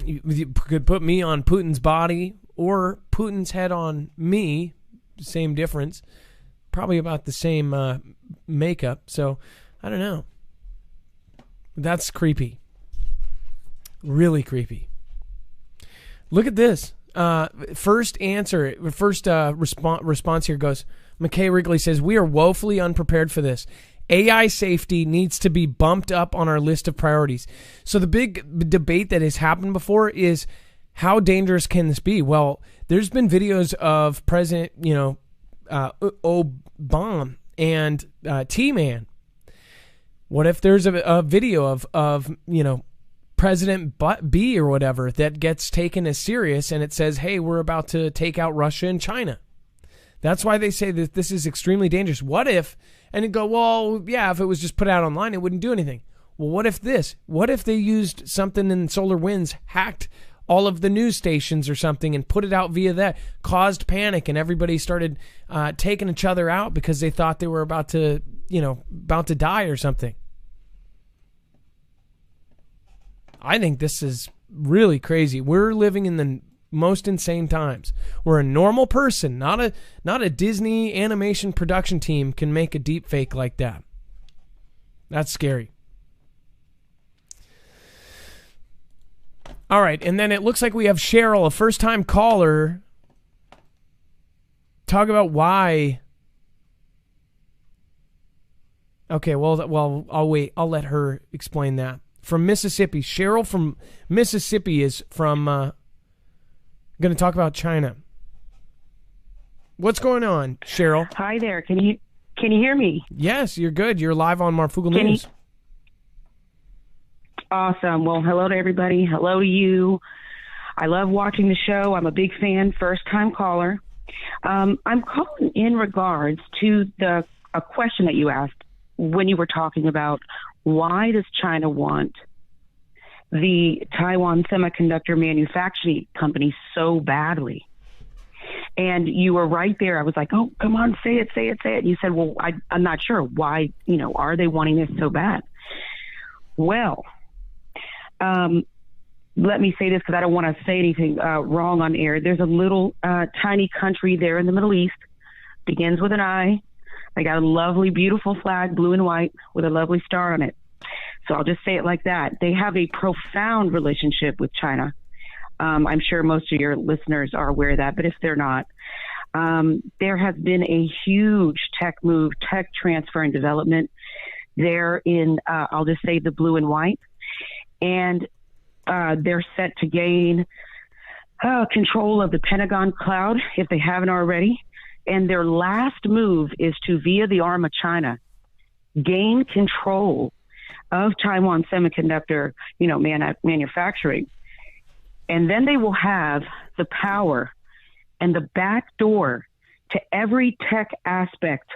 you could put me on Putin's body or Putin's head on me. Same difference. Probably about the same makeup. So, I don't know. That's creepy. Really creepy. Look at this. First response here goes, McKay Wrigley says, we are woefully unprepared for this. AI safety needs to be bumped up on our list of priorities. So the big debate that has happened before is, how dangerous can this be? Well, there's been videos of President, Obama and T-Man. What if there's a video of President B or whatever that gets taken as serious, and it says, hey, we're about to take out Russia and China? That's why they say that this is extremely dangerous. What if, and you go, well, yeah, if it was just put out online, it wouldn't do anything. Well, what if this? What if they used something in SolarWinds, hacked all of the news stations or something and put it out via that, caused panic, and everybody started taking each other out because they thought they were about to die or something? I think this is really crazy. We're living in the most insane times where a normal person, not a Disney animation production team, can make a deep fake like that. That's scary. All right, and then it looks like we have Cheryl, a first-time caller, talk about why. Okay, well, I'll wait. I'll let her explain that. From Mississippi, Cheryl from Mississippi is from going to talk about China. What's going on, Cheryl? Hi there. Can you hear me? Yes, you're good. You're live on Marfugel News. Awesome. Well, hello to everybody. Hello to you. I love watching the show. I'm a big fan, first-time caller. I'm calling in regards to a question that you asked when you were talking about why does China want the Taiwan Semiconductor Manufacturing Company so badly? And you were right there. I was like, oh, come on, say it. And you said, well, I'm not sure. Why, are they wanting this so bad? Well, let me say this because I don't want to say anything wrong on air. There's a little tiny country there in the Middle East, begins with an I. They got a lovely, beautiful flag, blue and white, with a lovely star on it. So I'll just say it like that. They have a profound relationship with China. I'm sure most of your listeners are aware of that, but if they're not, there has been a huge tech move, tech transfer and development there in, I'll just say, the blue and white. And they're set to gain control of the Pentagon cloud, if they haven't already. And their last move is to, via the arm of China, gain control of Taiwan Semiconductor, manufacturing. And then they will have the power and the back door to every tech aspect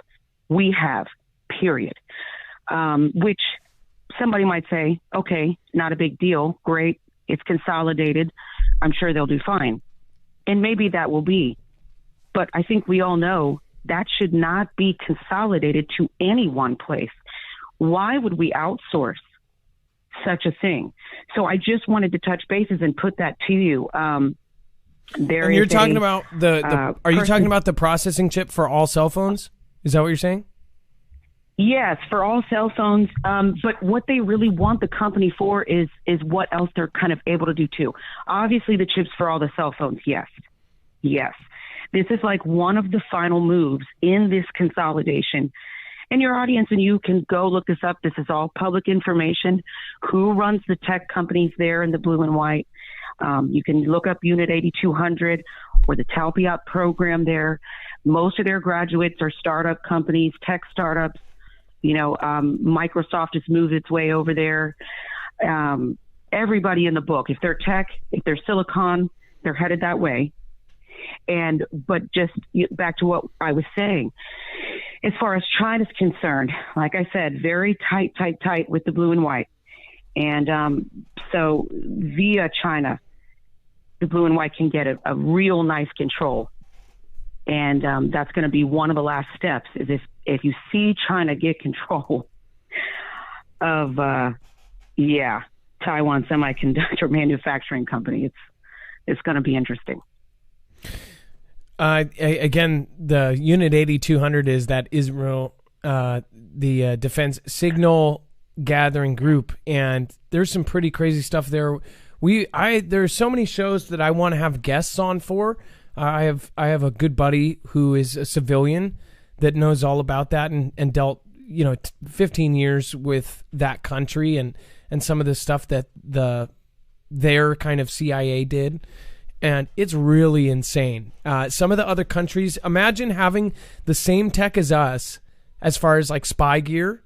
we have, period. Which somebody might say, okay, not a big deal. Great. It's consolidated. I'm sure they'll do fine. And maybe that will be. But I think we all know that should not be consolidated to any one place. Why would we outsource such a thing? So I just wanted to touch bases and put that to you. And you're talking about are you talking about the processing chip for all cell phones? Is that what you're saying? Yes, for all cell phones. But what they really want the company for is what else they're kind of able to do too. Obviously, the chips for all the cell phones. Yes. This is like one of the final moves in this consolidation. And your audience and you can go look this up. This is all public information. Who runs the tech companies there in the blue and white? You can look up Unit 8200 or the Talpiot program there. Most of their graduates are startup companies, tech startups. Microsoft has moved its way over there. Everybody in the book, if they're tech, if they're silicon, they're headed that way. But just back to what I was saying, as far as China's concerned, like I said, very tight with the blue and white. And so via China, the blue and white can get a real nice control. And that's going to be one of the last steps, is if you see China get control of, Taiwan Semiconductor Manufacturing Company, it's going to be interesting. Again, the Unit 8200 is that Israel, the defense signal gathering group, and there's some pretty crazy stuff there. There's so many shows that I want to have guests on for. I have a good buddy who is a civilian that knows all about that and dealt 15 years with that country and some of the stuff that their kind of CIA did. And it's really insane. Some of the other countries, imagine having the same tech as us as far as like spy gear,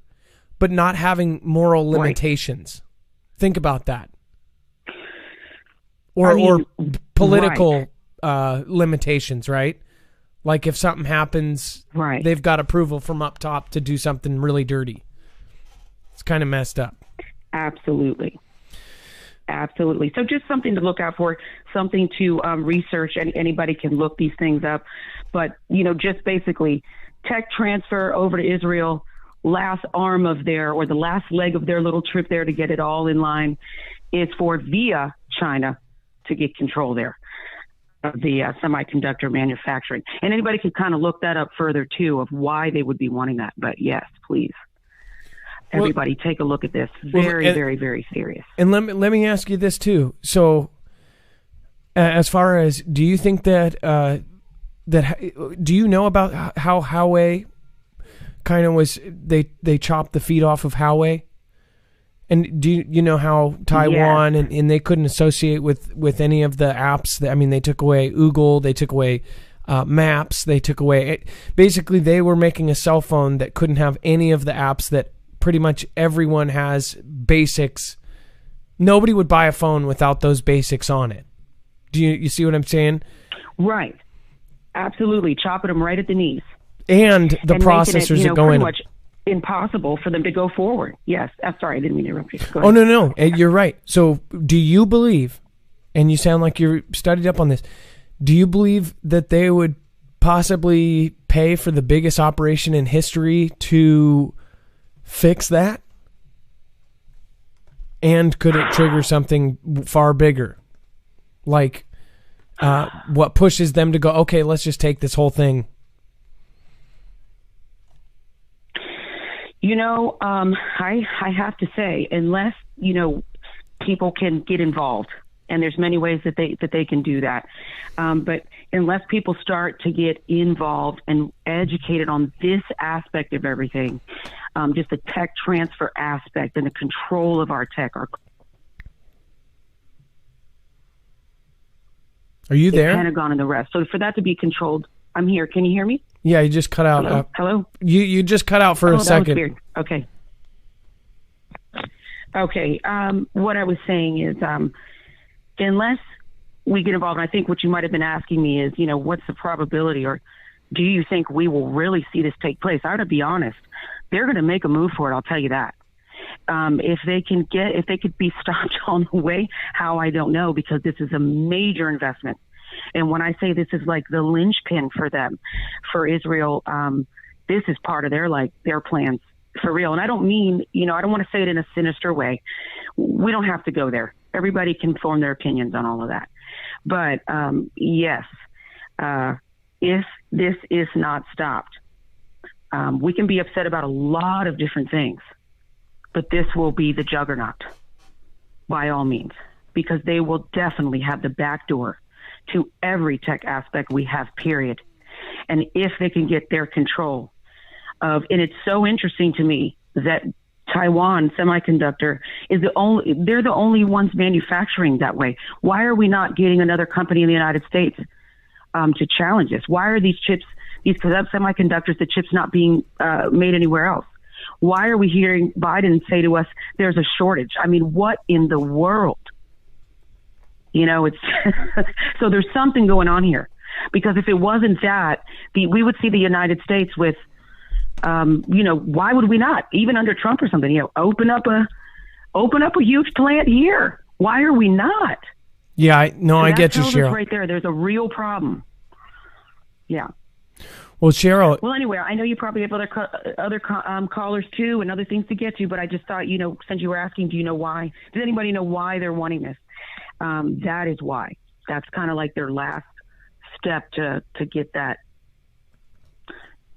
but not having moral limitations. Right. Think about that. Or political limitations, right? Like if something happens, right, they've got approval from up top to do something really dirty. It's kind of messed up. Absolutely. So just something to look out for, something to research, and anybody can look these things up. But, just basically tech transfer over to Israel, last arm of the last leg of their little trip there to get it all in line is for via China to get control there of the semiconductor manufacturing. And anybody can kind of look that up further too of why they would be wanting that. But yes, please. Everybody take a look at this. Very, very serious. And let me ask you this too. So as far as, do you think that do you know about how Huawei kind of was, they chopped the feet off of Huawei? And do you know how Taiwan and they couldn't associate with any of the apps they took away Google, they took away Maps, they took away, basically they were making a cell phone that couldn't have any of the apps that pretty much everyone has basics. Nobody would buy a phone without those basics on it. Do you see what I'm saying? Right. Absolutely. Chopping them right at the knees. And the processors that go in. Much impossible for them to go forward. Yes. I'm sorry. I didn't mean to interrupt you. Go ahead. Oh, no. You're right. So do you believe, and you sound like you're studied up on this, do you believe that they would possibly pay for the biggest operation in history to fix that? And could it trigger something far bigger? Like what pushes them to go, okay, let's just take this whole thing? I have to say, unless, people can get involved, and there's many ways that they can do that. But unless people start to get involved and educated on this aspect of everything, just the tech transfer aspect and the control of our tech. Are you there? Pentagon and the rest. So for that to be controlled, I'm here. Can you hear me? Yeah, you just cut out. Hello? You just cut out for a second. That was weird. Okay. What I was saying is, unless we get involved, and I think what you might have been asking me is, what's the probability, or do you think we will really see this take place? I ought to be honest. They're going to make a move for it. I'll tell you that. If they could be stopped on the way, how, I don't know, because this is a major investment. And when I say this is like the linchpin for them, for Israel, this is part of their plans for real. And I don't mean, I don't want to say it in a sinister way. We don't have to go there. Everybody can form their opinions on all of that. But yes, if this is not stopped, we can be upset about a lot of different things, but this will be the juggernaut by all means, because they will definitely have the back door to every tech aspect we have, period. And if they can get their control of, and it's so interesting to me that Taiwan Semiconductor they're the only ones manufacturing that way. Why are we not getting another company in the United States to challenge this? Why are these semiconductors, the chips not being made anywhere else? Why are we hearing Biden say to us, there's a shortage? I mean, what in the world? It's so there's something going on here, because if it wasn't that, we would see the United States with, why would we not, even under Trump or something, open up a huge plant here? Why are we not? Yeah, I get you, Cheryl. Right there. There's a real problem. Yeah. Well, Cheryl. Well, anyway, I know you probably have other callers too and other things to get to, but I just thought, since you were asking, do you know why? Does anybody know why they're wanting this? That is why. That's kind of like their last step to get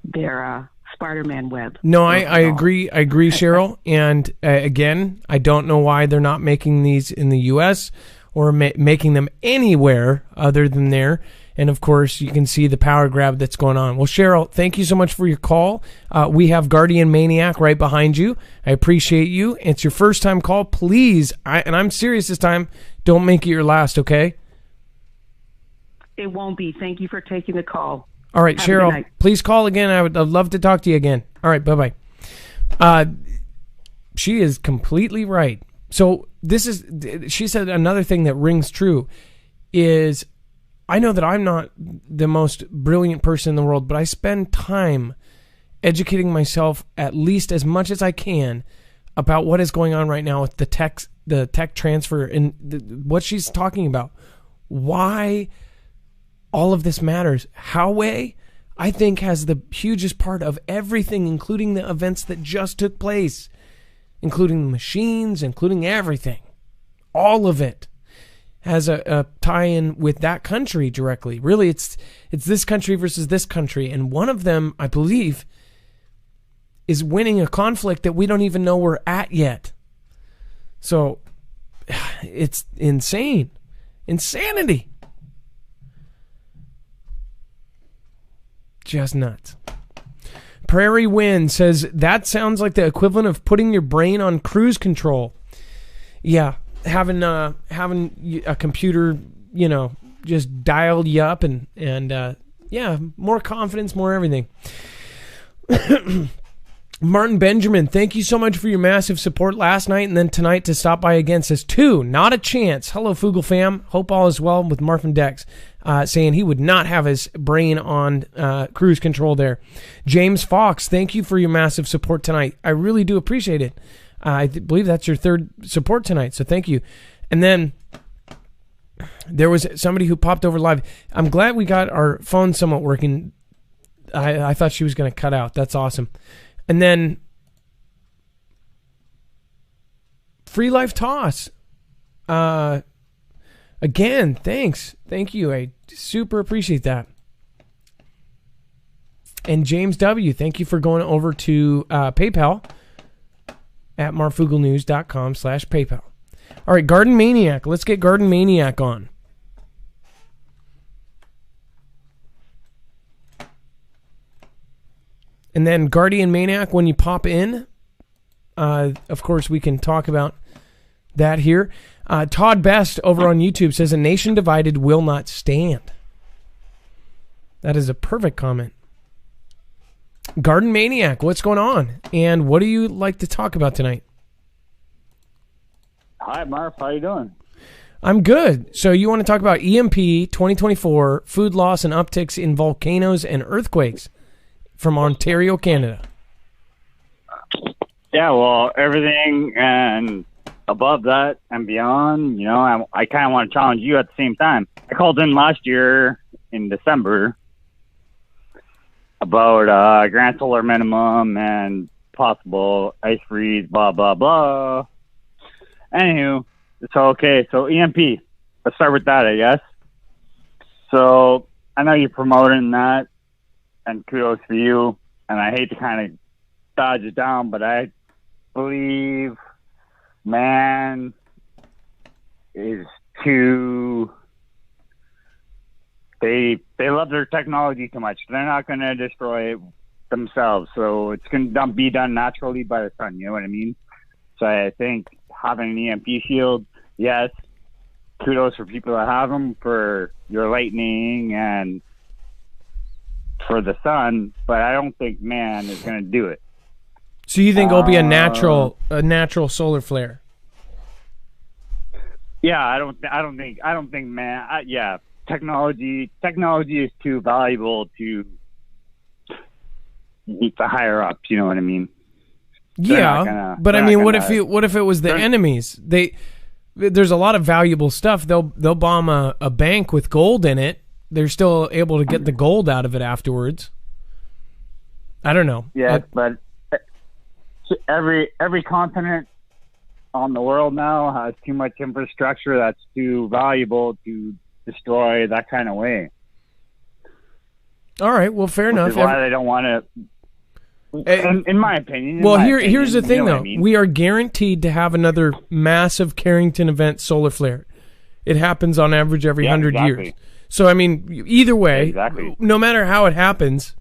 their Spider-Man web. No, I agree. I agree, Cheryl. And again, I don't know why they're not making these in the U.S. or making them anywhere other than there. And of course, you can see the power grab that's going on. Well, Cheryl, thank you so much for your call. We have Guardian Maniac right behind you. I appreciate you. It's your first time call. Please, and I'm serious this time, don't make it your last, okay? It won't be. Thank you for taking the call. All right, Cheryl, please call again. I'd love to talk to you again. All right, bye-bye. She is completely right. So she said another thing that rings true is I know that I'm not the most brilliant person in the world, but I spend time educating myself at least as much as I can about what is going on right now with the tech transfer and what she's talking about. Why all of this matters. Huawei, I think, has the hugest part of everything, including the events that just took place, including the machines, including everything. All of it has a tie-in with that country directly. Really, it's this country versus this country. And one of them, I believe, is winning a conflict that we don't even know we're at yet. So it's insane. Insanity. Just nuts. Prairie Wind says, that sounds like the equivalent of putting your brain on cruise control. Yeah, having a computer, just dialed you up and yeah, more confidence, more everything. Martin Benjamin, thank you so much for your massive support last night and then tonight to stop by again. Says, 2, not a chance. Hello, Fugel fam. Hope all is well with Marvin Dex. Saying he would not have his brain on cruise control there. James Fox, thank you for your massive support tonight. I really do appreciate it. I believe that's your third support tonight, so thank you. And then there was somebody who popped over live. I'm glad we got our phone somewhat working. I thought she was going to cut out. That's awesome. And then Free Life Toss. Again, thanks. Thank you. I super appreciate that. And James W., thank you for going over to PayPal at marfugelnews.com/PayPal. All right, Garden Maniac. Let's get Garden Maniac on. And then Guardian Maniac, when you pop in, of course, we can talk about that here. Todd Best over on YouTube says, a nation divided will not stand. That is a perfect comment. Garden Maniac, what's going on? And what do you like to talk about tonight? Hi, Marv. How you doing? I'm good. So you want to talk about EMP 2024, food loss and upticks in volcanoes and earthquakes from Ontario, Canada. Yeah, well, everything and above that and beyond, I kind of want to challenge you at the same time. I called in last year in December about grand solar minimum and possible ice freeze, blah, blah, blah. Anywho, so EMP. Let's start with that, I guess. So I know you're promoting that, and kudos for you. And I hate to kind of dodge it down, but I believe man is too... They love their technology too much. They're not going to destroy it themselves. So it's going to be done naturally by the sun. You know what I mean? So I think having an EMP shield, yes, kudos for people that have them for your lightning and for the sun, but I don't think man is going to do it. So you think it'll be a natural solar flare? Yeah, I don't think man. Yeah, technology is too valuable to meet the higher ups. You know what I mean? Yeah, but I mean, what if it was the enemies? There's a lot of valuable stuff. They'll bomb a bank with gold in it. They're still able to get the gold out of it afterwards. I don't know. Yes, but every continent on the world now has too much infrastructure that's too valuable to destroy that kind of way. All right. Well, fair enough. Which is why they don't want to. In my opinion. Here's the thing, though. I mean? We are guaranteed to have another massive Carrington event solar flare. It happens on average every 100 years. So, I mean, either way, no matter how it happens,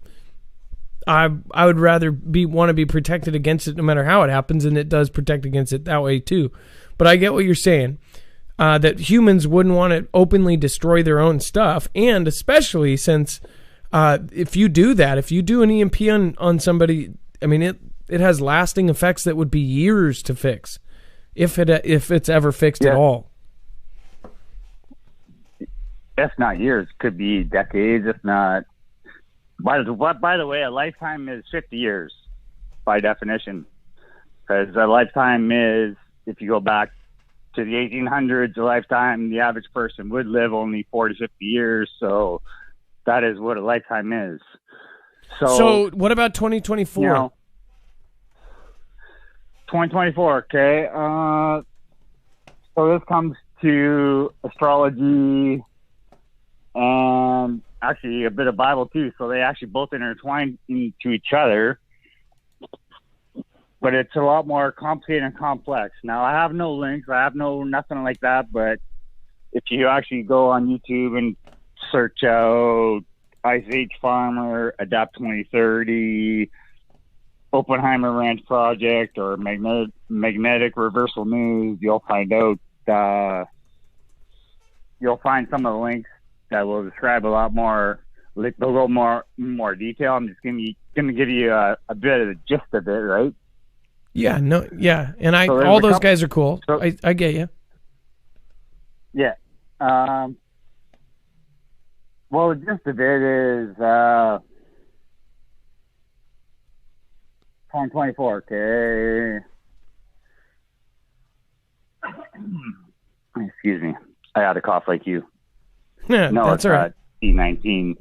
I would rather want to be protected against it no matter how it happens, and it does protect against it that way too. But I get what you're saying, that humans wouldn't want to openly destroy their own stuff, and especially since if you do that, if you do an EMP on somebody, I mean, it has lasting effects that would be years to fix, if it's ever fixed at all. If not years, could be decades, if not. By the way, a lifetime is 50 years by definition, because a lifetime is, if you go back to the 1800s, a lifetime, the average person would live only 40 to 50 years. So that is what a lifetime is. So what about 2024? 2024, okay. So this comes to astrology and actually a bit of Bible too. So they actually both intertwine into each other, but it's a lot more complicated and complex. Now I have no links, I have nothing like that, but if you actually go on YouTube and search out Ice Age Farmer, Adapt 2030, Oppenheimer Ranch Project, or Magnetic Reversal News, you'll find out, you'll find some of the links that will describe a lot more, they'll go more detail. I'm just going to give you a bit of the gist of it, right? Yeah, and so all those guys are cool. So, I get you. Yeah. Well, the gist of it is 2024, okay? Excuse me. I had a cough like you. Yeah, no, that's it's all not right. C19.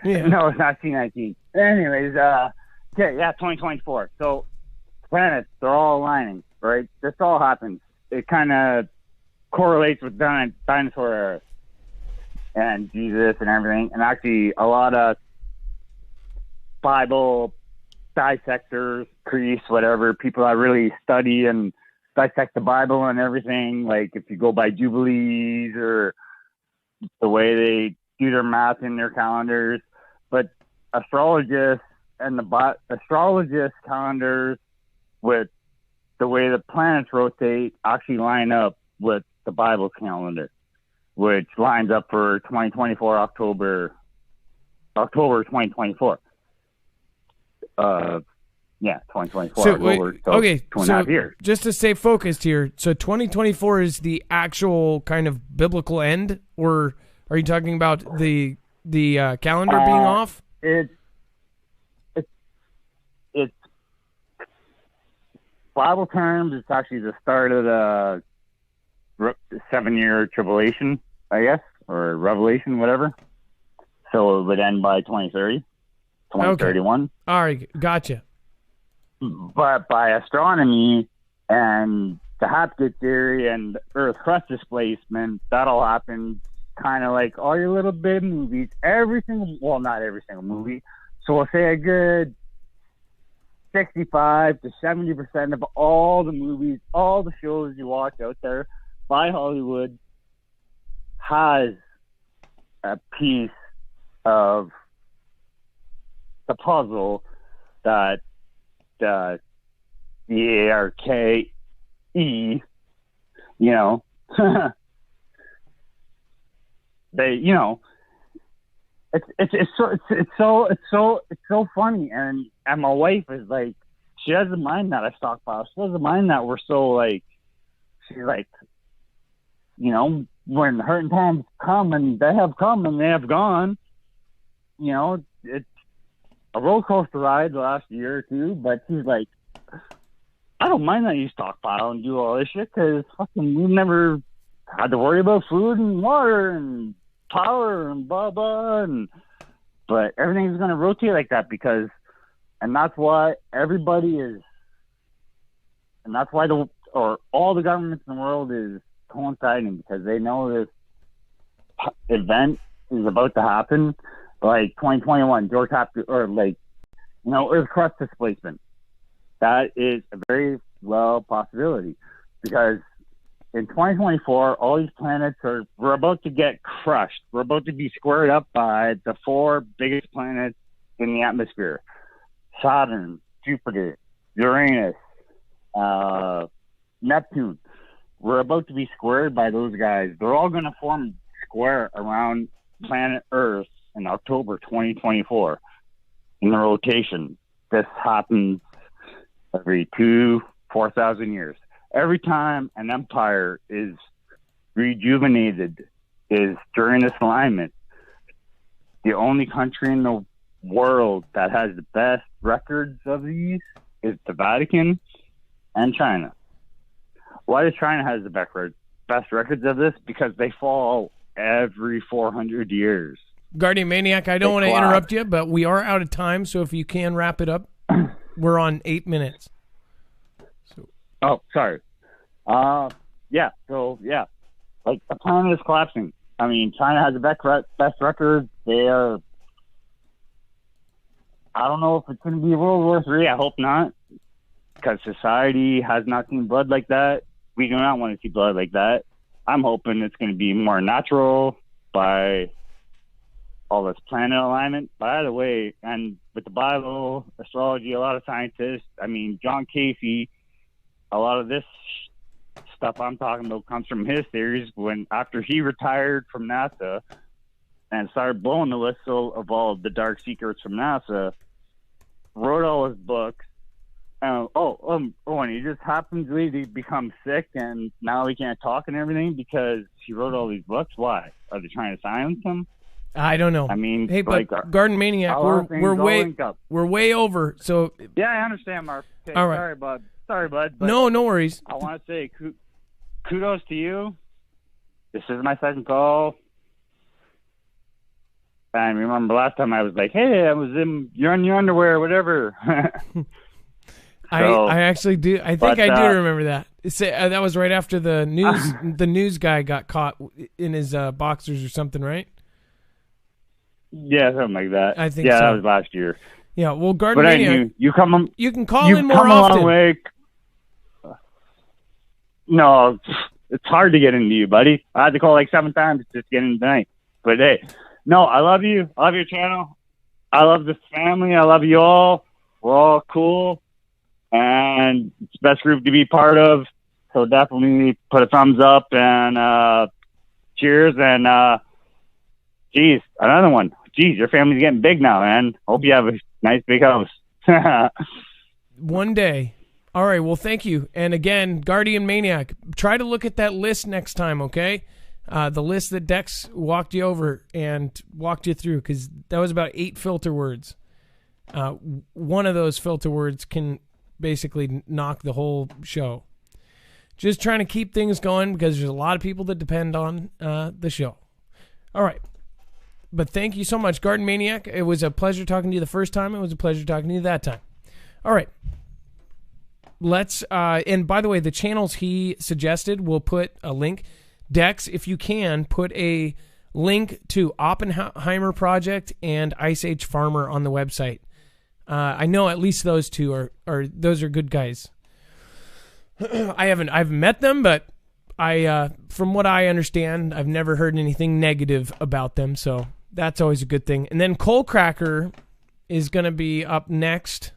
Yeah. No, it's not C19. Anyways, okay, 2024. So planets, they're all aligning, right? This all happens. It kind of correlates with dinosaur era and Jesus and everything. And actually, a lot of Bible dissectors, priests, whatever, people that really study and dissect the Bible and everything, like if you go by Jubilees or the way they do their math in their calendars, but astrologists and astrologists calendars with the way the planets rotate actually line up with the Bible calendar, which lines up for 2024 October 2024. 2024. So, wait, okay, 2.5 years. Just to stay focused here, so 2024 is the actual kind of biblical end, or are you talking about the calendar being off? It's Bible terms. It's actually the start of the 7-year tribulation, I guess, or revelation, whatever. So it would end by 2030, 2031. Okay. All right, gotcha. But by astronomy and the Hapgood theory and Earth crust displacement, that'll happen kind of like all your little bit movies. Not every single movie. So we'll say a good 65 to 70% of all the movies, all the shows you watch out there by Hollywood has a piece of the puzzle that the ARKE, they, it's so funny, and my wife is like, she doesn't mind that I stockpile. She doesn't mind that we're so like, she's like, when hurting times come, and they have come and they have gone, it's a roller coaster ride the last year or two, but she's like, I don't mind that you stockpile and do all this shit, because fucking we've never had to worry about food and water and power and blah blah, But everything's going to rotate like that and that's why everybody is, and that's why all the governments in the world is coinciding, because they know this event is about to happen, like 2021, Earth crust displacement. That is a very low possibility, because in 2024, all these planets we're about to get crushed. We're about to be squared up by the 4 biggest planets in the atmosphere: Saturn, Jupiter, Uranus, Neptune. We're about to be squared by those guys. They're all going to form square around planet Earth in October 2024 in the rotation. This happens every 4,000 years. Every time an empire is rejuvenated is during this alignment. The only country in the world that has the best records of these is the Vatican and China. Why does China has the best records of this? Because they fall every 400 years. Guardian Maniac, I don't want to interrupt you, but we are out of time, so if you can wrap it up. We're on 8 minutes. Oh, sorry. Like the planet is collapsing. I mean, China has the best record. They are. I don't know if it's going to be World War III. I hope not, because society has not seen blood like that. We do not want to see blood like that. I'm hoping it's going to be more natural by all this planet alignment. By the way, and with the Bible, astrology, a lot of scientists, I mean, John Casey, a lot of this stuff I'm talking about comes from his theories after he retired from NASA and started blowing the whistle of all the dark secrets from NASA, wrote all his books. And he just happens to become sick and now he can't talk and everything because he wrote all these books. Why? Are they trying to silence him? I don't know. I mean, hey, but Garden Maniac, we're way over. So yeah, I understand, Mark. Okay, all right. Sorry, bud. But no worries. I want to say kudos to you. This is my second call. And remember last time I was like, "Hey, you're in your underwear, whatever." I actually do. I think I do remember that. That was right after the news guy got caught in his boxers or something, right? Yeah, something like that. I think so. Yeah, that was last year. Yeah, well, Garden Maniac, you can call in more often. A long way. No, it's hard to get into you, buddy. I had to call like 7 times just to get in tonight. But hey, no, I love you. I love your channel. I love this family. I love you all. We're all cool. And it's the best group to be part of. So definitely put a thumbs up and cheers. And geez, another one. Geez, your family's getting big now, man. Hope you have a nice big house. One day. All right, well, thank you. And again, Guardian Maniac, try to look at that list next time, okay? The list that Dex walked you over and walked you through, because that was about 8 filter words. One of those filter words can basically knock the whole show. Just trying to keep things going because there's a lot of people that depend on the show. All right. But thank you so much, Garden Maniac. It was a pleasure talking to you the first time. It was a pleasure talking to you that time. All right. Let's, and by the way, the channels he suggested, we'll put a link. Dex, if you can, put a link to Oppenheimer Project and Ice Age Farmer on the website. I know at least those two are those are good guys. I haven't met them, but from what I understand, I've never heard anything negative about them, so that's always a good thing. And then Coal Cracker is going to be up next.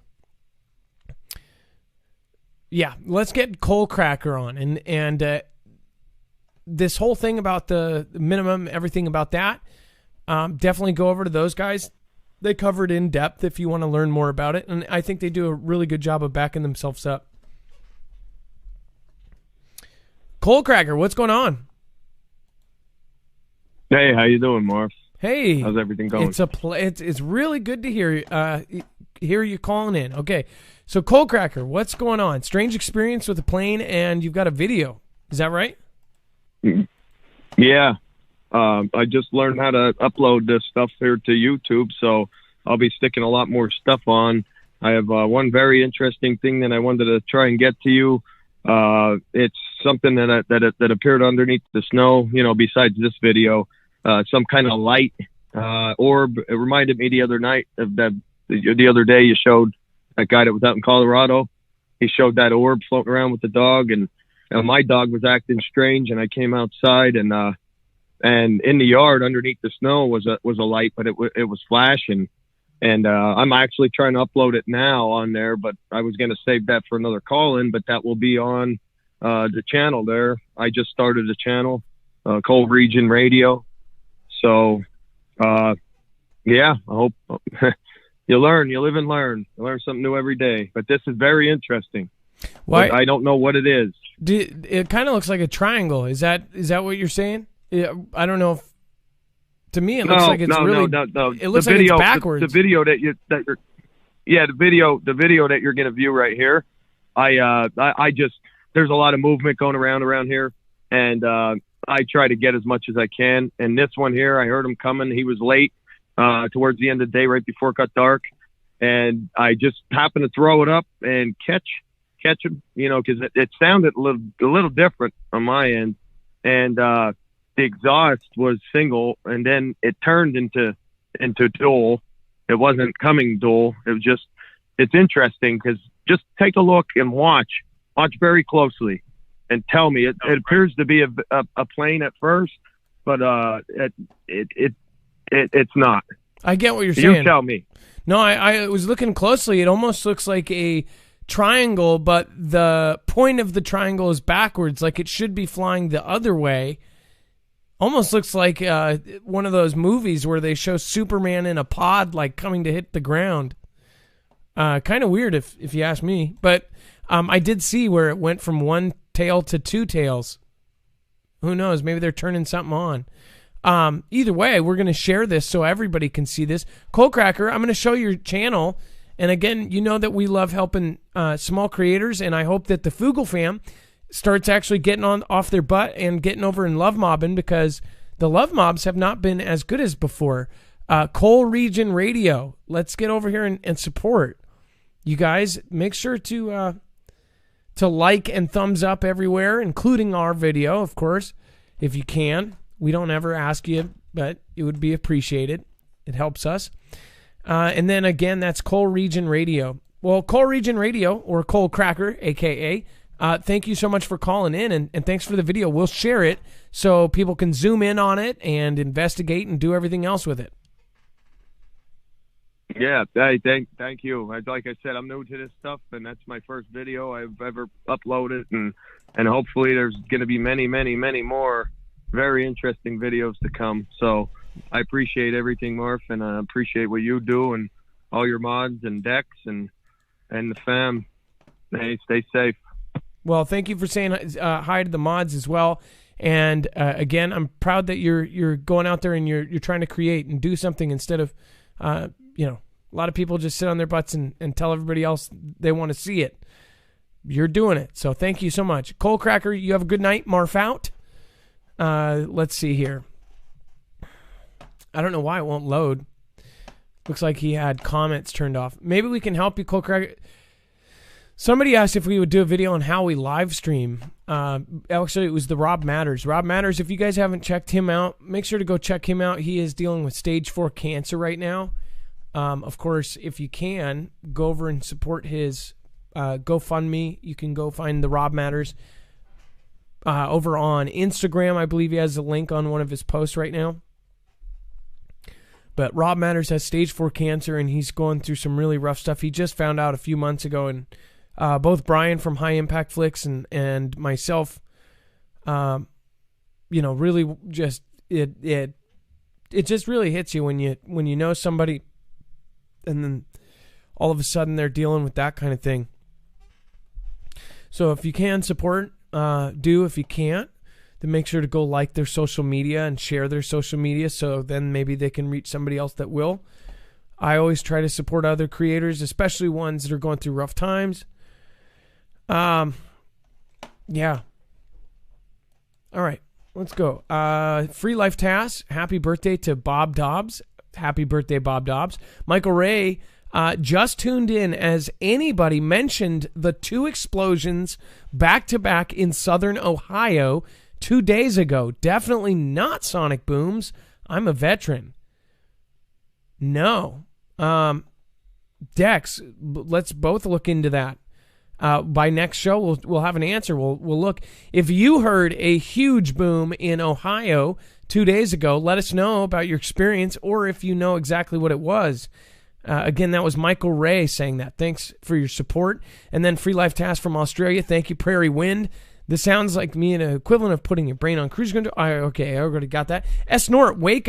Yeah, let's get Coal Cracker on. And this whole thing about the minimum, everything about that, definitely go over to those guys. They cover it in depth if you want to learn more about it. And I think they do a really good job of backing themselves up. Coal Cracker, what's going on? Hey, how you doing, Morph? Hey, how's everything going? It's really good to hear you calling in. Okay, so Coal Cracker, what's going on? Strange experience with a plane, and you've got a video. Is that right? Yeah. I just learned how to upload this stuff here to YouTube, so I'll be sticking a lot more stuff on. I have one very interesting thing that I wanted to try and get to you. It's something that appeared underneath the snow, besides this video, some kind of light orb. It reminded me the other night of the other day you showed that guy that was out in Colorado. He showed that orb floating around with the dog, and my dog was acting strange, and I came outside, and in the yard underneath the snow was a light, but it was flashing. And I'm actually trying to upload it now on there, but I was going to save that for another call-in, but that will be on the channel there. I just started a channel, Cold Region Radio. So, yeah, I hope you learn, you live and learn. You learn something new every day. But this is very interesting. Why? I don't know what it is. It kind of looks like a triangle. Is that what you're saying? I don't know if. To me, it looks like it's really. No. It looks like it's backwards. The video the video that you're going to view right here. I just, there's a lot of movement going around here, and I try to get as much as I can. And this one here, I heard him coming. He was late towards the end of the day, right before it got dark, and I just happened to throw it up and catch him. Because it sounded a little different on my end, and. The exhaust was single, and then it turned into dual. It wasn't coming dual. It was just, it's interesting because just take a look and watch very closely and tell me. It appears to be a plane at first, but it's not. I get what you're saying. You tell me. No, I was looking closely. It almost looks like a triangle, but the point of the triangle is backwards, like it should be flying the other way. Almost looks like one of those movies where they show Superman in a pod, like coming to hit the ground. Kind of weird if you ask me. But I did see where it went from one tail to two tails. Who knows? Maybe they're turning something on. Either way, we're going to share this so everybody can see this. Cold Cracker, I'm going to show your channel. And again, you know that we love helping small creators, and I hope that the Fugle fam starts actually getting off their butt and getting over and love mobbing, because the love mobs have not been as good as before. Cold Region Radio, let's get over here and support. You guys, make sure to like and thumbs up everywhere, including our video, of course, if you can. We don't ever ask you, but it would be appreciated. It helps us. And then again, that's Cold Region Radio. Well, Cold Region Radio, or Cold Cracker, a.k.a., thank you so much for calling in, and thanks for the video. We'll share it so people can zoom in on it and investigate and do everything else with it. Yeah, thank you. Like I said, I'm new to this stuff, and that's my first video I've ever uploaded, and hopefully there's going to be many, many, many more very interesting videos to come. So I appreciate everything, Marv, and I appreciate what you do and all your mods and decks and the fam. Hey, stay safe. Well, thank you for saying hi to the mods as well. And again, I'm proud that you're going out there and you're trying to create and do something instead of, a lot of people just sit on their butts and tell everybody else they want to see it. You're doing it. So thank you so much. Cold Cracker, you have a good night. Marf out. Let's see here. I don't know why it won't load. Looks like he had comments turned off. Maybe we can help you, Cold Cracker. Somebody asked if we would do a video on how we live stream. Actually, it was the Rob Matters. Rob Matters, if you guys haven't checked him out, make sure to go check him out. He is dealing with stage 4 cancer right now. Of course, if you can, go over and support his GoFundMe. You can go find the Rob Matters over on Instagram. I believe he has a link on one of his posts right now. But Rob Matters has stage 4 cancer, and he's going through some really rough stuff. He just found out a few months ago, and both Brian from High Impact Flicks and myself, really just it just really hits you when you know somebody, and then all of a sudden they're dealing with that kind of thing. So if you can support, do. If you can't, then make sure to go like their social media and share their social media, so then maybe they can reach somebody else that will. I always try to support other creators, especially ones that are going through rough times. Yeah. All right. Let's go. Free Life Task. Happy birthday to Bob Dobbs. Happy birthday, Bob Dobbs. Michael Ray just tuned in as anybody mentioned the 2 explosions back-to-back in southern Ohio 2 days ago. Definitely not sonic booms. I'm a veteran. No. Dex, let's both look into that. By next show, we'll have an answer. We'll look. If you heard a huge boom in Ohio 2 days ago, let us know about your experience or if you know exactly what it was. Again, that was Michael Ray saying that. Thanks for your support. And then Free Life Task from Australia. Thank you, Prairie Wind. This sounds like me an equivalent of putting your brain on cruise control. Okay, I already got that. S. Nort, woke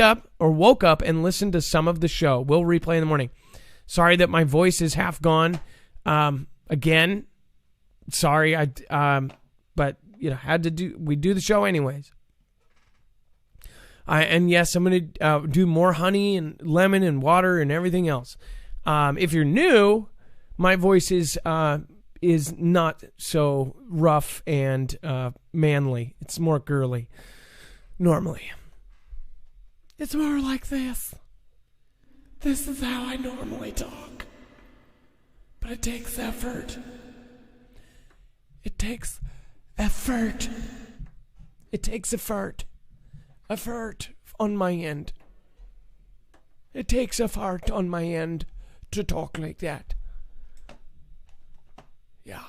up and listened to some of the show. We'll replay in the morning. Sorry that my voice is half gone. Again, sorry. But we do the show anyways. And yes, I'm going to do more honey and lemon and water and everything else. If you're new, my voice is not so rough and manly. It's more girly. Normally, it's more like this. This is how I normally talk. But it takes effort. It takes effort. It takes effort. Effort on my end. It takes effort on my end to talk like that. Yeah.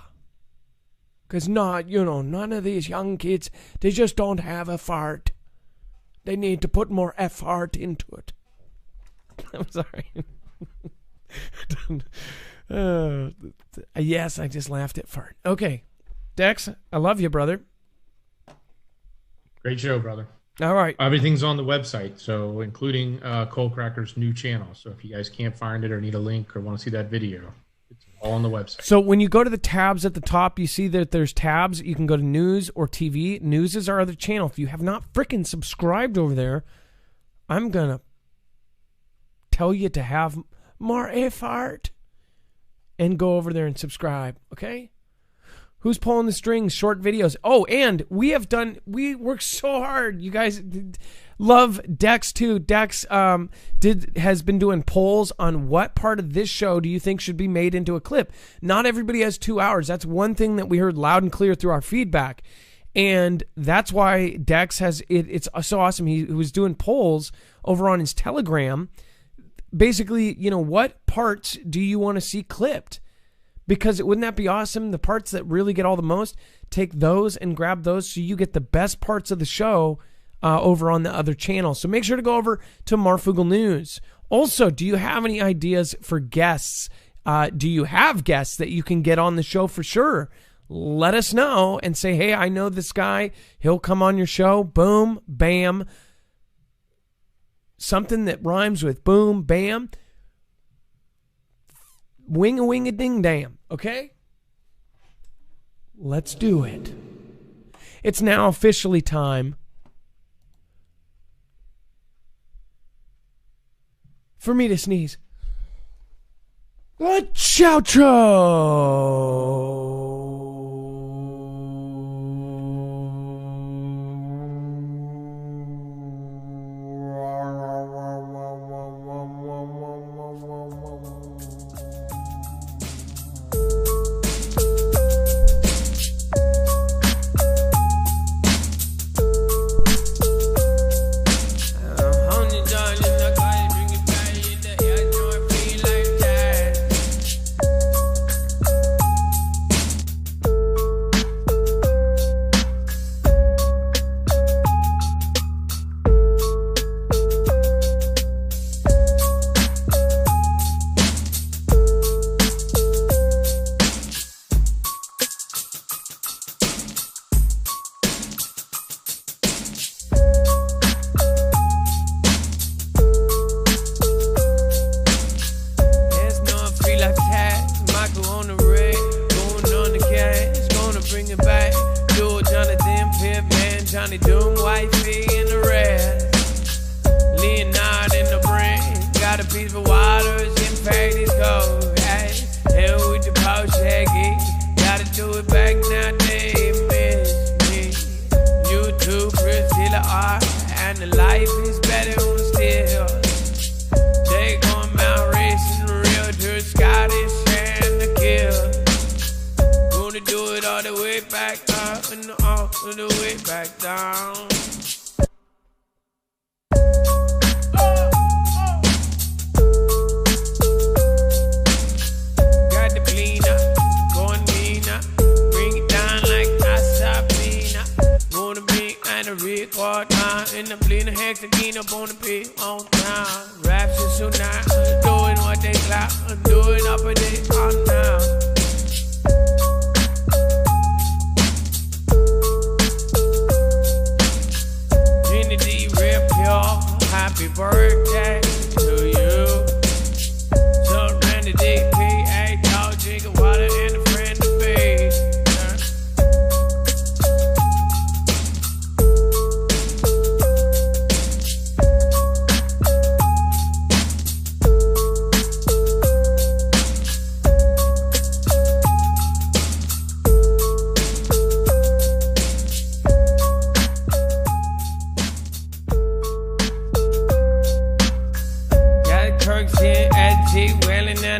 Because none of these young kids, they just don't have a fart. They need to put more effort into it. I'm sorry. Yes, I just laughed at fart. Okay. Dex, I love you, brother. Great show, brother. All right. Everything's on the website, so including Coal Cracker's new channel. So if you guys can't find it or need a link or want to see that video, it's all on the website. So when you go to the tabs at the top, you see that there's tabs. You can go to news or TV. News is our other channel. If you have not freaking subscribed over there, I'm going to tell you to have more effort and go over there and subscribe, okay? Who's pulling the strings? Short videos. Oh, and we work so hard. You guys love Dex too. Dex has been doing polls on what part of this show do you think should be made into a clip. Not everybody has 2 hours. That's one thing that we heard loud and clear through our feedback. And that's why Dex has it's so awesome. He was doing polls over on his Telegram. Basically, what parts do you want to see clipped? Because wouldn't that be awesome? The parts that really get all the most, take those and grab those so you get the best parts of the show over on the other channel. So make sure to go over to Marfoogle News. Also, do you have any ideas for guests? Do you have guests that you can get on the show for sure? Let us know and say, hey, I know this guy. He'll come on your show. Boom, bam. Something that rhymes with boom, bam. Wing-a-wing-a-ding-dam, okay? Let's do it. It's now officially time for me to sneeze. Ciao-ciao! now. Raps is so now. Doing what they clap. Doing up a day on now. Trinity Rip, y'all. Happy birthday to you. Serenity, P.A. Dog, drinking water, and a friend to be.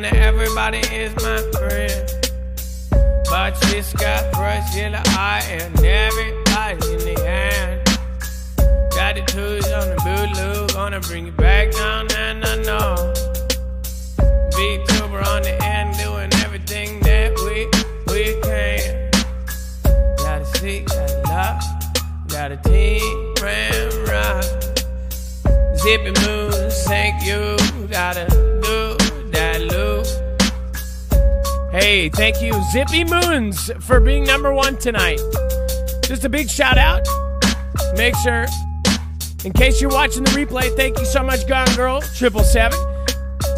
Everybody is my friend, but she's got brush in the eye and everybody in the hand. Got the tools on the bootleg, gonna bring it back down, and I know. VTuber on the end, doing everything that we can. Got a seat, got a love, got a team, ram rock. Zippy moons, thank you, gotta do that loop. Hey, thank you, Zippy Moons, for being number one tonight. Just a big shout out. Make sure, in case you're watching the replay, thank you so much, Gone Girl 777.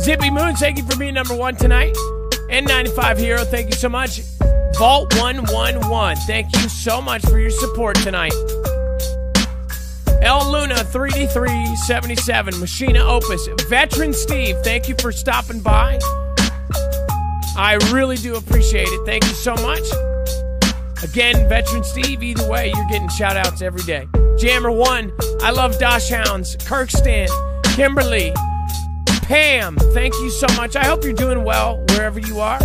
Zippy Moons, thank you for being number one tonight. N95 Hero, thank you so much. Vault 111, thank you so much for your support tonight. El Luna 3D377, Machina Opus, Veteran Steve, thank you for stopping by. I really do appreciate it. Thank you so much. Again, Veteran Steve, either way, you're getting shout-outs every day. Jammer1, I love Dosh Hounds, Kirkstan, Kimberly, Pam, thank you so much. I hope you're doing well wherever you are.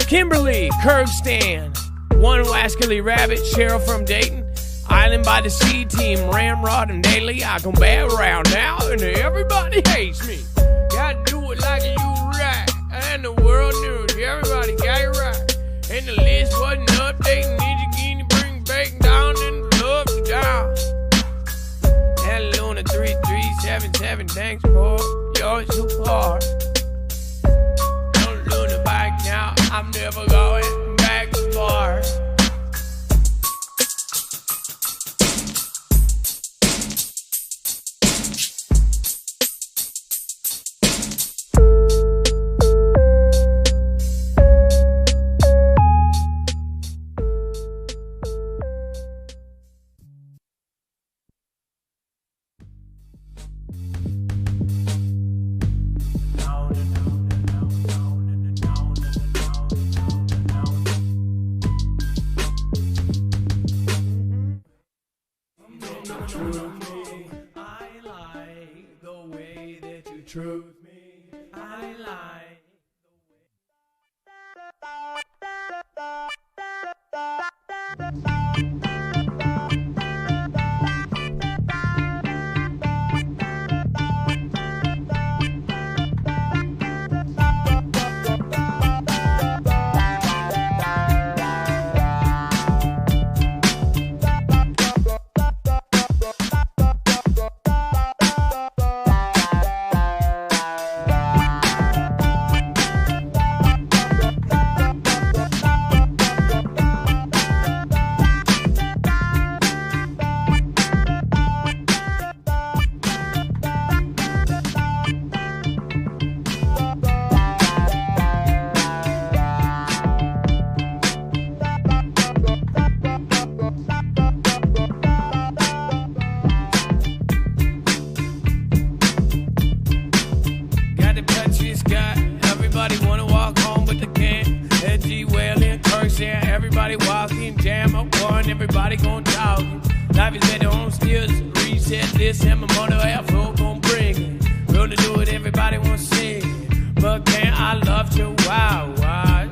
Kimberly, Kirkstan, One Wascally Rabbit, Cheryl from Dayton, Island by the Sea Team, Ramrod and Daly. I come back around now and everybody hates me. Gotta do it like you right. And the world news, everybody got it right. And the list wasn't updating. Ninja Guinea bring bacon down and love to down. And Luna 3377, thanks for your support. Don't Luna back now, I'm never going back to bar. Truth me, I like everybody gon' talk. Life is better on skills. Reset this and my mother afro gon' bring it. Gonna do it, everybody wants to sing. But can't I love you? Wow, wow.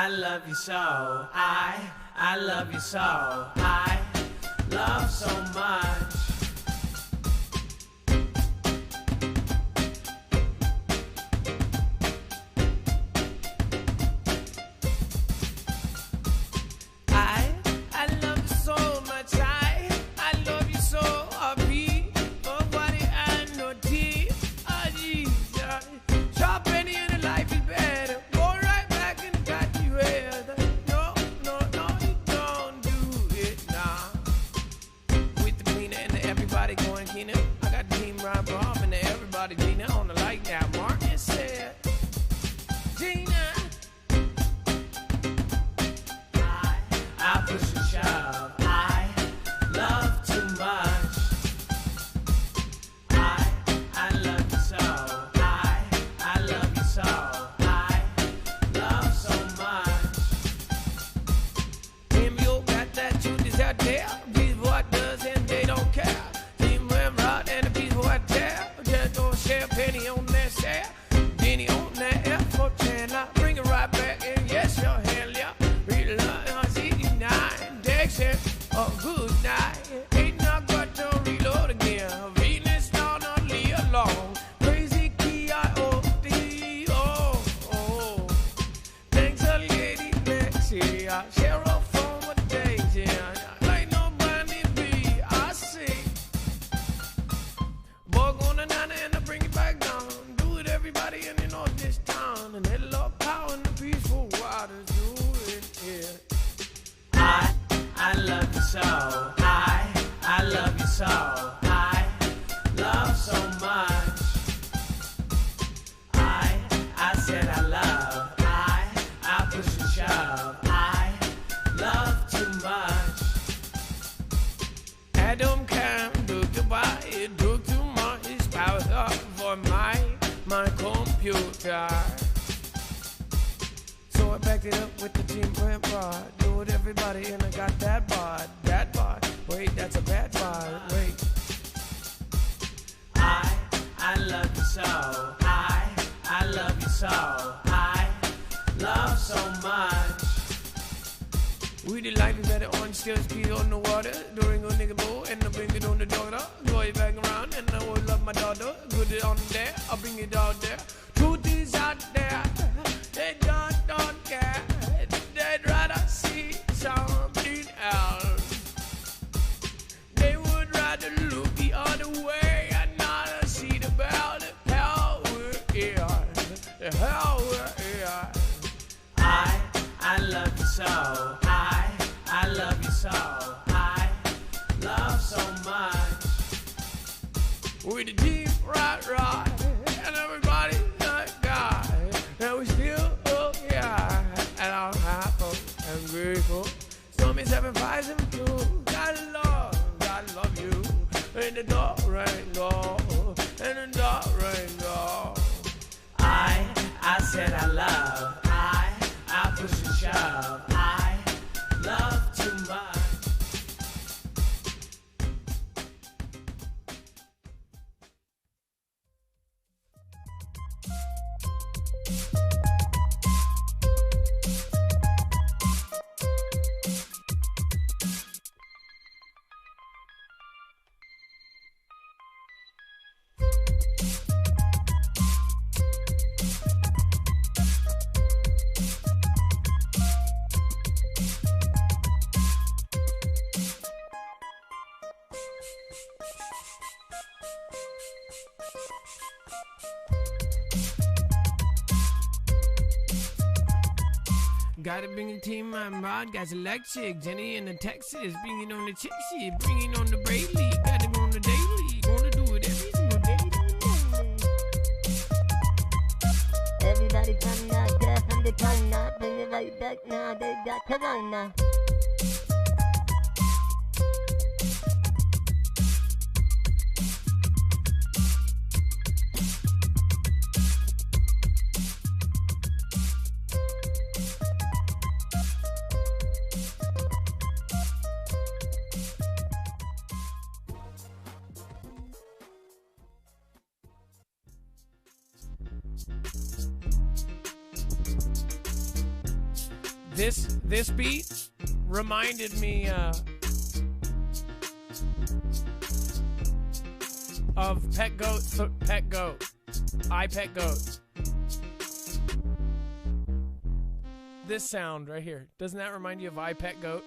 I love you so. I love you so. I love so much. I love you so much. I love you so. B for body and no T. Sharp penny in the life is better. Go right back and got you here. No, you don't do it now. With the cleaner and the everybody going keener. I got the team Rob Bob and the everybody Gina on the light now. Marcus said, Gina, I push and shove. I love too much. I love you so. I love you so. I love so much. Team, you got that truth is out there. People what does and they don't care. Team Ramrod and the people out there just don't share a penny on that share. Penny on that F4 channel. Bring it right back and yes, your hand, yeah. Real love, 89. Dexter, oh, good night. Ain't not got to reload again. Venus down on Lee alone. Crazy K-I-O-D, oh. Thanks a lady next year. Cheryl from a daisy. Like nobody be, I see. Boy, gonna nana and I bring it back down. Do it, everybody, and you know this town. And let love power in the peaceful waters. Do it here. I love you so. I love you so. I love so much. I said I love. I push and shove. I love too much. Adam can do to buy it, do too much. It's power up for my computer. So I backed it up with the team plant bar. Do it everybody and I got that bod. Wait, that's a bad bod. Wait. I love you so. I love you so. I love so much. We the life is better on still speed on the water. During a nigga bull and I bring it on the daughter. Go it back around and I will love my daughter. Good it on there, I'll bring it out there. Truth is out there. They don't care. They'd rather see something else. They would rather look the other way and not see the bell. The hell we're here. The hell we're here. I love you so. I love you so. I love so much. With the deep right, and everybody like God. And we still, oh yeah, and I'm happy and grateful. Stormy 7572, gotta love you. In the dark rain go, in the dark rain go. I said I love, I push and shove, I love too much. Gotta bring a team, I'm Rod, guys electric. Jenny in the Texas, bringing on the chick shit, bringing on the Braylee. Gotta go on the daily, gonna do it every single day. Everybody come now, get from the corner, bring it right back now, they got corona. This beat reminded me of Pet Goat. I Pet Goat. This sound right here. Doesn't that remind you of I Pet Goat?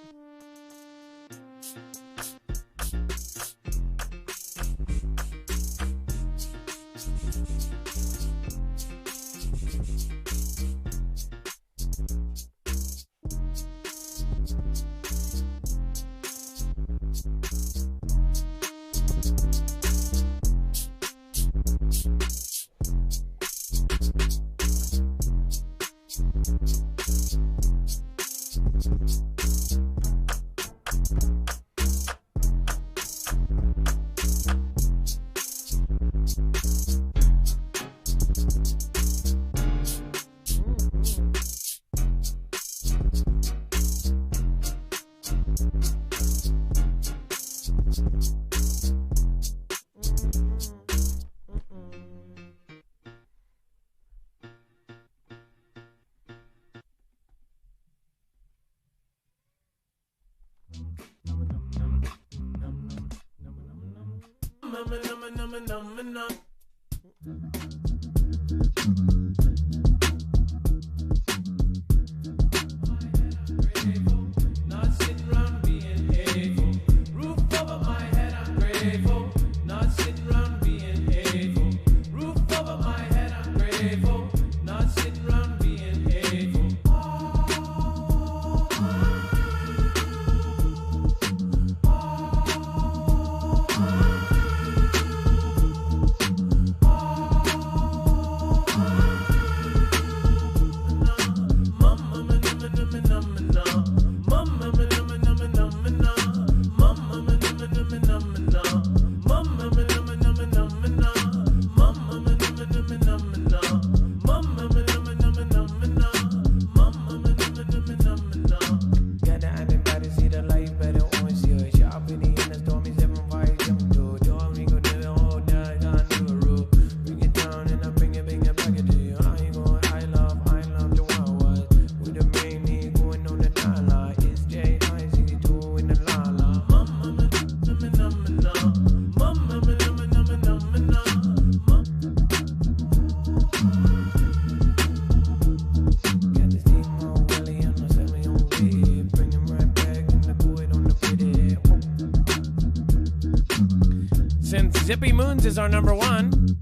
Zippy Moons is our number one.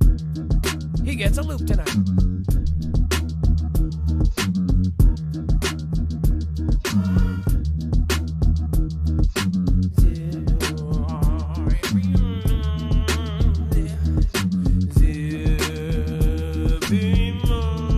He gets a loop tonight. Zippy Moons,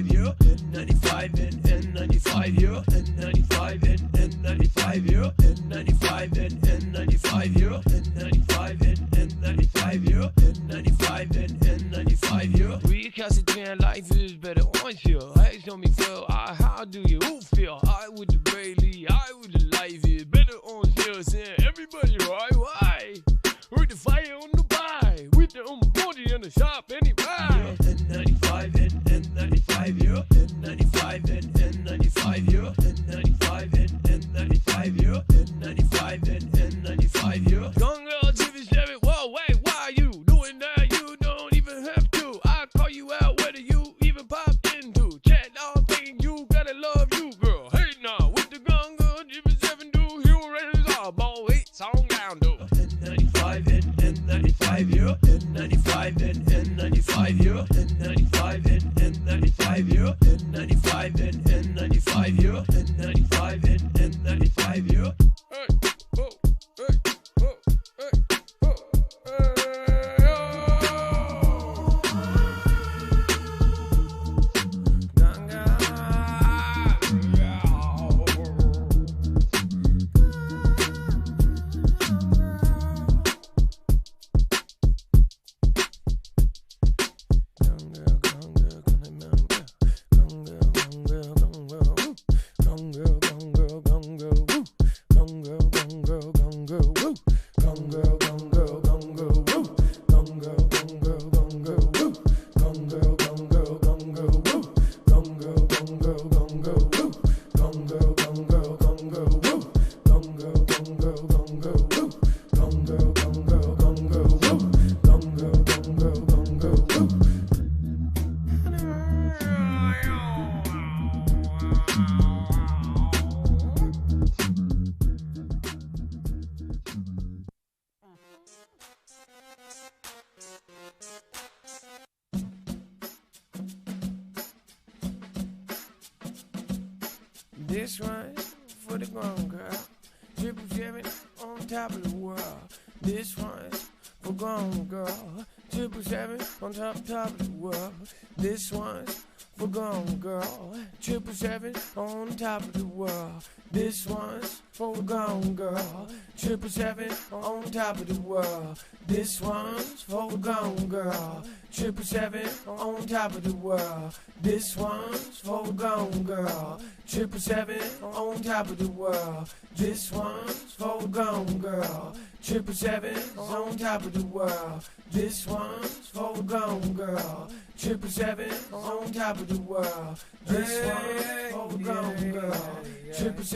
N95, yeah. N95 and N95, yeah. N95 and N95, yeah. N95 and N95, yeah. N95 and N95, yeah. N95 and N95, yeah. Recalcitrant life is better on you. Hey, show me feel. How do you feel? I with the Bailey, I with the life is better on you. Saying everybody right, why? With the fire on the buy, with the body in the shop anyway. N95 and N95, yeah. N95 and N95, yeah. N95 and N95, yeah. N95 and N95, yeah. Young girl, Jimmy Chevy, whoa, wait, why you doing that? You don't even have to. I call you out whether you even pop into. Chat all thinking you gotta love you, girl. Hey now, with the gun girl, Jimmy 7 do, you raise all ball 8 song down do. N95 and N95, yeah. N95 and N95, yeah. N95 and N95, yeah. N95 and N95, yeah. N95 and N95, yeah. Hey, oh, hey, oh, hey, oh, This one's for the grown girl. 777 on top of the world. This one's for grown girl. 777 on top of the world. This one's for grown girl. 777 on top of the world. This one's for grown girl. 777 on top of the world. This one's for grown girl. 777 on top of the world. This one's for grown girl. 777 on top of the world. This one's for grown girl. 777 on top of the world. This one's for grown girl. 777 on top of the world. This one's for grown girl. 777